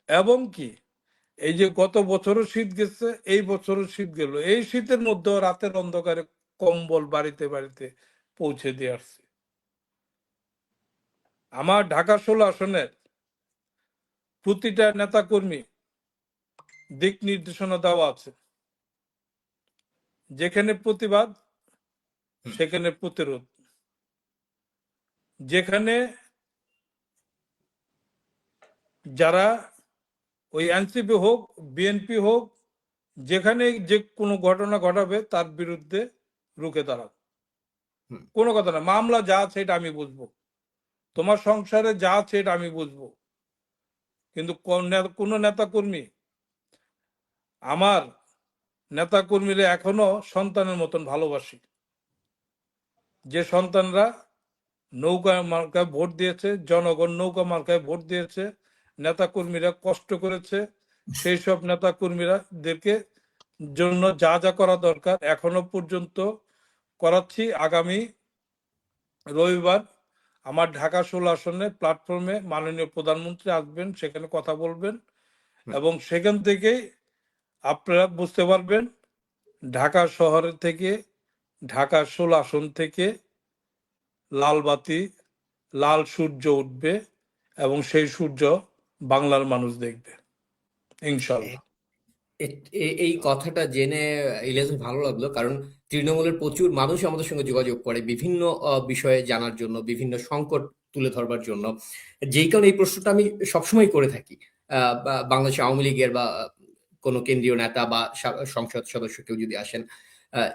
এবং কি এই যে গত বছরও শীত গেছে, এই বছরও শীত গেল, এই শীতের মধ্যেও রাতের অন্ধকারে কম্বল বাড়িতে বাড়িতে পৌঁছে দিয়ে আসছি। আমার ঢাকা 16 আসনের প্রতিটা নেতা কর্মী দিক নির্দেশনা দেওয়া আছে, যেখানে প্রতিবাদ সেখানে প্রতিরোধ, যেখানে যারা ওই এনসিপি হোক বিএনপি হোক, যেখানে যে কোনো ঘটনা ঘটাবে তার বিরুদ্ধে রুখে দাঁড়াবো। হুম। কোনো কথা না, মামলা যা আছে এটা আমি বুঝবো, তোমার সংসারে যা আছে এটা আমি বুঝবো, কিন্তু কোনো নেতা কর্মী, আমার নেতা কর্মীরা এখনো সন্তানের মতন ভালোবাসি। যে সন্তানরা নৌকা মার্কায় ভোট দিয়েছে, জনগণ নৌকা মার্কায় ভোট দিয়েছে, নেতা কর্মীরা কষ্ট করেছে, সেই সব নেতা কর্মীরাদেরকে জন্য যা যা করা দরকার এখনো পর্যন্ত করাচ্ছি। আগামী রবিবার আমার ঢাকা 16 আসনে প্ল্যাটফর্মে মাননীয় প্রধানমন্ত্রী আসবেন, সেখানে কথা বলবেন, এবং সেখান থেকেই আপনারা বুঝতে পারবেন ঢাকা শহরের থেকে, ঢাকা 16 আসন থেকে লাল বাতি, লাল সূর্য উঠবে, এবং সেই সূর্য বাংলার মানুষ দেখবে ইনশাল্লাহ। এই কথাটা জেনে ইলিয়াস ভালো লাগলো, কারণ তৃণমূলের প্রচুর মানুষ আমাদের সঙ্গে যোগাযোগ করে বিভিন্ন বিষয়ে জানার জন্য, বিভিন্ন সংকট তুলে ধরবার জন্য। যেই কারণে এই প্রশ্নটা আমি সবসময় করে থাকি, বাংলাদেশ আওয়ামী লীগের বা কোনো কেন্দ্রীয় নেতা বা সংসদ সদস্য কেউ যদি আসেন,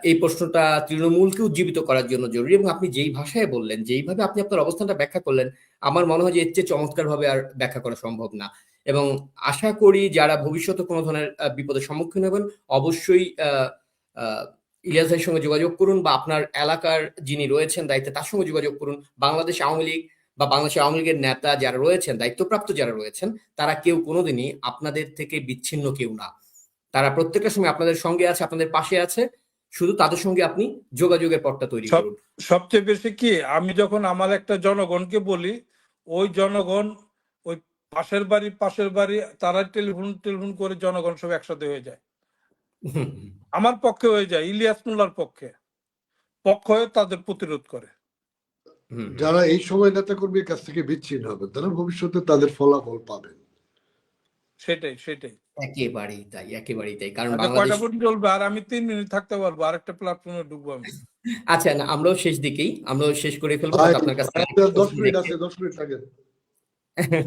এই প্রশ্নটা তৃণমূলকে উজ্জীবিত করার জন্য জরুরি। এবং আপনি যেই ভাষায় বললেন, যেইভাবে আপনি আপনার অবস্থানটা ব্যাখ্যা করলেন, আমার মনে হয় যে এর চেয়ে চমৎকারভাবে আর ব্যাখ্যা করা সম্ভব না। এবং আশা করি যারা ভবিষ্যতে কোনো ধরনের বিপদের সম্মুখীন হবেন, অবশ্যই ইলিয়াস ভাইয়ের সঙ্গে যোগাযোগ করুন, বা আপনার এলাকার যিনি রয়েছেন দায়িত্বে তার সঙ্গে যোগাযোগ করুন। বাংলাদেশ আওয়ামী লীগ বা বাংলাদেশ আওয়ামী লীগের নেতা যারা রয়েছেন, দায়িত্বপ্রাপ্ত যারা রয়েছেন, তারা কেউ কোনোদিনই আপনাদের থেকে বিচ্ছিন্ন কেউ না। তারা প্রত্যেকটা সময় আপনাদের সঙ্গে আছে, আপনাদের পাশে আছে। শুধু তাদের সঙ্গে আপনি যোগাযোগের পথটা তৈরি করুন। সবচেয়ে বেশি কি, আমি যখন আমার একটা জনগণকে বলি, ওই জনগণ, ওই পাশের বাড়ি তারা টেলিফোন করে জনগণ সব একসাথে হয়ে যায়, আমার পক্ষে হয়ে যায়, ইলিয়াস মোল্লার পক্ষ হয়ে তাদের প্রতিরোধ করে। যারা এই সময় নেতা কর্মীর কাছ থেকে বিচ্ছিন্ন হবে, তারা ভবিষ্যতে তাদের ফলাফল পাবেন। সেটাই একেবারেই তাই। কারণ কয়টা বাংলাদেশ পর্যন্ত চলবে? আর আমি 3 মিনিট থাকতে পারবো, আরেকটা প্ল্যাটফর্মে ঢুকবো আমি। আচ্ছা, না, আমরাও শেষ দিকেই, আমরাও শেষ করে ফেলবো। আপনার কাছে 10 মিনিট আছে, 10 মিনিট থাকে।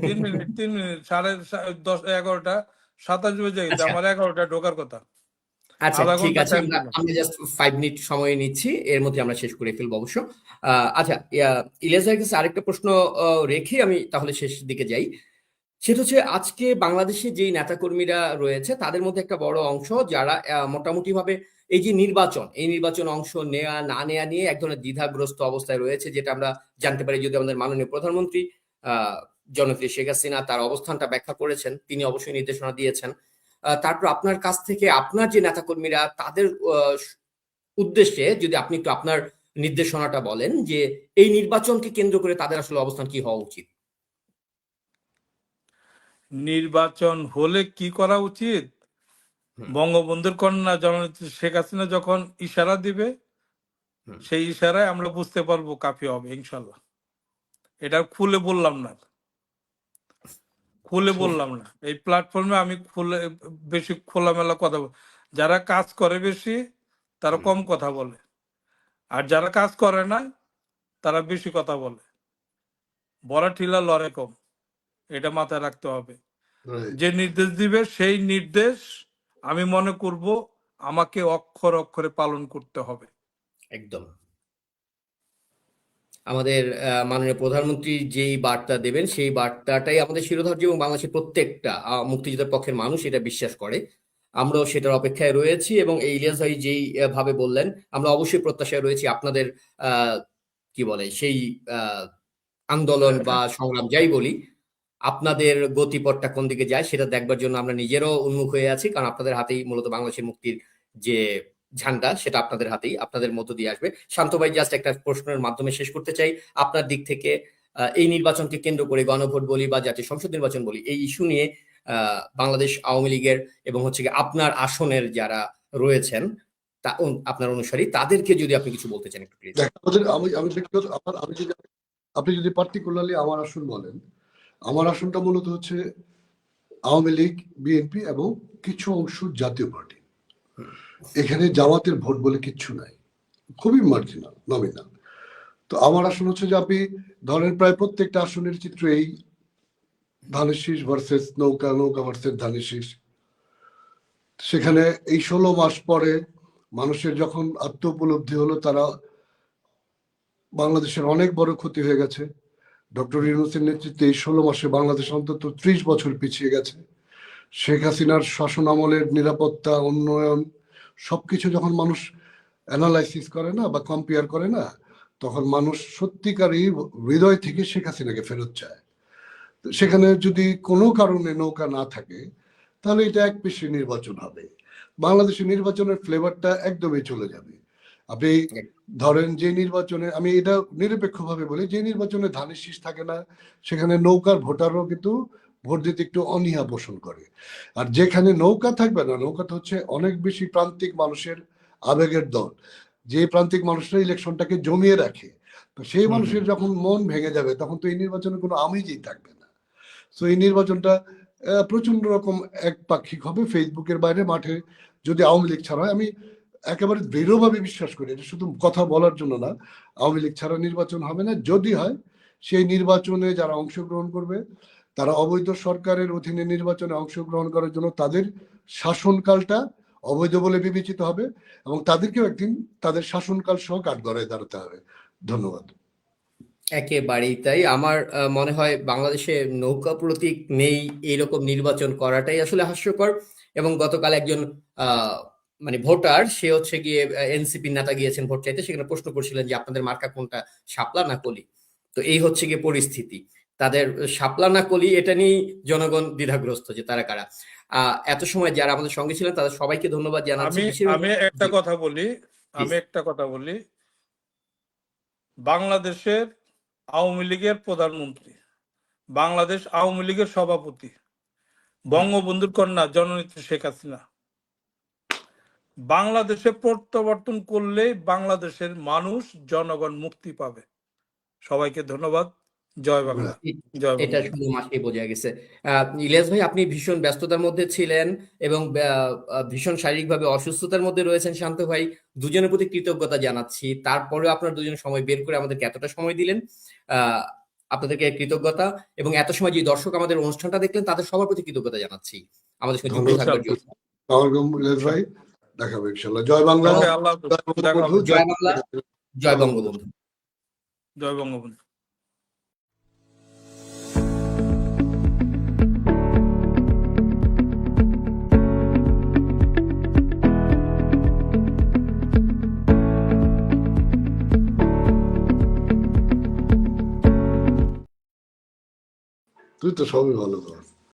3 মিনিট 11:27 বেজে গেছে, আমার 11টা ঢোকার কথা। আচ্ছা, আধা ঠিক ঘন্টা আছে, টাইম দিলাম। আমরা জাস্ট 5 মিনিট সময় নিচ্ছি, এর মধ্যে আমরা শেষ করে ফেলবো অবশ্য। আচ্ছা, ইলিয়াস ভাইয়ের কাছে আরেকটা প্রশ্ন রেখে আমি তাহলে শেষ দিকে যাই। সেটা হচ্ছে, আজকে বাংলাদেশে যেই নেতাকর্মীরা রয়েছে তাদের মধ্যে একটা বড় অংশ যারা মোটামুটি ভাবে এই যে এই নির্বাচন অংশ নেওয়া না নেওয়া নিয়ে এক ধরনের দ্বিধাগ্রস্ত অবস্থায় রয়েছে, যেটা আমরা জানতে পারি যদি আমাদের মাননীয় প্রধানমন্ত্রী জননেত্রী শেখ হাসিনা তার অবস্থানটা ব্যাখ্যা করেছেন, তিনি অবশ্যই নির্দেশনা দিয়েছেন। তারপর আপনার কাছ থেকে আপনার যে নেতাকর্মীরা তাদের উদ্দেশ্যে যদি আপনি একটু আপনার নির্দেশনাটা বলেন, যে এই নির্বাচনকে কেন্দ্র করে তাদের আসলে অবস্থান কি হওয়া উচিত। নির্বাচন হলে কি করা উচিত? বঙ্গবন্ধুর কন্যা জননেত্রী শেখ হাসিনা যখন ইশারা দিবে, সেই ইশারায় আমরা বুঝতে পারবো কাফি হবে ইনশাল্লাহ। এটা খুলে বললাম না, এই প্ল্যাটফর্মে আমি বেশি খোলামেলা কথা যারা কাজ করে বেশি তারা কম কথা বলে, আর যারা কাজ করে না তারা বেশি কথা বলে। বড় ঠিলা লড়ে কম, এটা মাথায় রাখতে হবে। যে নির্দেশ দিবে সেই নির্দেশ আমি মনে করব আমাকে অক্ষর অক্ষরে পালন করতে হবে। একদম। আমাদের মাননীয় প্রধানমন্ত্রী যেই বার্তা দেবেন সেই বার্তাটাই আমাদের শিরোধার্য, এবং বাংলাদেশের প্রত্যেকটা মুক্তিযুদ্ধের পক্ষের মানুষ এটা বিশ্বাস করে। আমরাও সেটার অপেক্ষায় রয়েছি, এবং এই ইলিয়াস ভাই যেই ভাবে বললেন, আমরা অবশ্যই প্রত্যাশায় রয়েছি আপনাদের কি বলে সেই আন্দোলন বা সংগ্রাম যাই বলি, আপনাদের গতিপথটা কোন দিকে যায় সেটা দেখবার জন্য আমরা নিজেরাও উন্মুখ হয়ে আছি। কারণ আপনাদের হাতেই মূলত বাংলাদেশের মুক্তির যে ঝান্ডা, সেটা আপনাদের হাতেই, আপনাদের মধ্য দিয়ে আসবে। শান্ত ভাই, জাস্ট একটা প্রশ্নের মাধ্যমে শেষ করতে চাই, আপনার দিক থেকে এই নির্বাচনকে কেন্দ্র করে, গণভোট বলি বা জাতীয় সংসদ নির্বাচন বলি, এই ইস্যু নিয়ে বাংলাদেশ আওয়ামী লীগের এবং হচ্ছে আপনার আসনের যারা রয়েছেন আপনার অনুসারী, তাদেরকে যদি আপনি কিছু বলতে চান একটু প্লিজ। আপনি যদি পার্টিকুলারলি আমার আসন বলেন, আমার আসনটা মূলত হচ্ছে আওয়ামী লীগ, বিএনপি এবং কিছু অংশ জাতীয় পার্টি। এখানে জামাতের ভোট বলে কিচ্ছু নাই, খুবই মার্জিনাল, নমিনাল। তো আমার আসন হচ্ছে যে, আপনি ধরেন প্রায় প্রত্যেকটা আসনের চিত্র এই ধানের শীষ ভার্সেস নৌকা, নৌকা ভার্সেস ধানের শীষ। সেখানে এই 16 মাস পরে মানুষের যখন আত্ম উপলব্ধি হলো, তারা বাংলাদেশের অনেক বড় ক্ষতি হয়ে গেছে। ডক্টর ইউনূসের নেতৃত্বে এই 16 মাসে বাংলাদেশ অন্তত 30 বছর পিছিয়ে গেছে। শেখ হাসিনার শাসন আমলের নিরাপত্তা, উন্নয়ন সবকিছু যখন মানুষ অ্যানালাইসিস করে না বা কম্পেয়ার করে না, তখন মানুষ সত্যিকারই হৃদয় থেকে শেখ হাসিনাকে ফেরত চায়। তো সেখানে যদি কোনো কারণে নৌকা না থাকে, তাহলে এটা একপেশে নির্বাচন হবে। বাংলাদেশের নির্বাচনের ফ্লেভারটা একদমই চলে যাবে। আপনি ধরেন যে নির্বাচনে, আমি এটা নিরপেক্ষভাবে বলি, যে নির্বাচনে ধানের শীষ থাকে না, সেখানে নৌকার ভোটারও কিন্তু ভোট দিতে একটু অনীহা পোষণ করে। আর যেখানে নৌকা থাকবে না, নৌকাটা হচ্ছে অনেক বেশি প্রান্তিক মানুষের আবেগের দল, যে প্রান্তিক মানুষরা ইলেকশনটাকে জমিয়ে রাখে। তো সেই মানুষের যখন মন ভেঙে যাবে, তখন তো এই নির্বাচনে কোনো আমেজই থাকবে না। তো এই নির্বাচনটা প্রচন্ড রকম একপাক্ষিক হবে। ফেসবুকের বাইরে মাঠে যদি আওয়ামী লীগ ছাড়া হয়, আমি একেবারে দৃঢ়ভাবে বিশ্বাস করি, এটা শুধু কথা বলার জন্য না, আওয়ামী লীগ ছাড়া নির্বাচন হবে না। যদি হয়, সেই নির্বাচনে যারা অংশগ্রহণ করবে, তারা অবৈধ সরকারের অধীনে নির্বাচনে অংশগ্রহণ করার জন্য তাদের শাসনকালটা অবৈধ বলে বিবেচিত হবে এবং তাদেরকেও একদিন তাদের শাসনকাল সহ কাঠগড়ায় দাঁড়াতে হবে। ধন্যবাদ। একেবারেই তাই। আমার মনে হয় বাংলাদেশে নৌকা প্রতীক নেই এইরকম নির্বাচন করাটাই আসলে হাস্যকর। এবং গতকাল একজন মানে ভোটার, সে হচ্ছে গিয়ে এনসিপি নেতা গিয়েছেন ভোট চাইতে, সেখানে প্রশ্ন করছিলেন যে আপনাদের মার্কা কোনটা, শাপলা না কলি। তো এই হচ্ছে গিয়ে পরিস্থিতি, তাদের শাপলা না কলি এটা নিয়েই জনগণ দ্বিধাগ্রস্ত যে তারা কারা। এত সময় যারা আমাদের সঙ্গে ছিলেন তাদের সবাইকে ধন্যবাদ জানাচ্ছি। আমি একটা কথা বলি, বাংলাদেশের আওয়ামী লীগের প্রধানমন্ত্রী, বাংলাদেশ আওয়ামী লীগের সভাপতি, বঙ্গবন্ধুর কন্যা জননেত্রী শেখ হাসিনা বাংলাদেশে প্রত্যাবর্তন করলেই বাংলাদেশের মানুষ, জনগণ মুক্তি পাবে। সবাইকে ধন্যবাদ। জয় বাংলা। জয় এটা বাংলা। শুধু মাসেই বোঝা গেছে। ইলিয়াস ভাই, আপনি ভীষণ ব্যস্ততার মধ্যে ছিলেন এবং ভীষণ শারীরিকভাবে অসুস্থতার মধ্যে রয়েছেন। শান্ত ভাই, দুজনের প্রতি কৃতজ্ঞতা জানাচ্ছি। তারপরেও আপনারা দুজন সময় বের করে আমাদেরকে এতটা সময় দিলেন, আপনাদেরকে কৃতজ্ঞতা। এবং এত সময় যে দর্শক আমাদের অনুষ্ঠানটা দেখলেন, তাদের সবার প্রতি কৃতজ্ঞতা জানাচ্ছি আমাদের সঙ্গে যুক্ত থাকার জন্য। ভাই, দেখাবো ইনশাআল্লাহ। জয় বাংলা। আল্লাহ হাফেজ। জয় বাংলা, জয় বঙ্গবন্ধু। জয় বঙ্গবন্ধু। তুই তো সবই ভালো কর।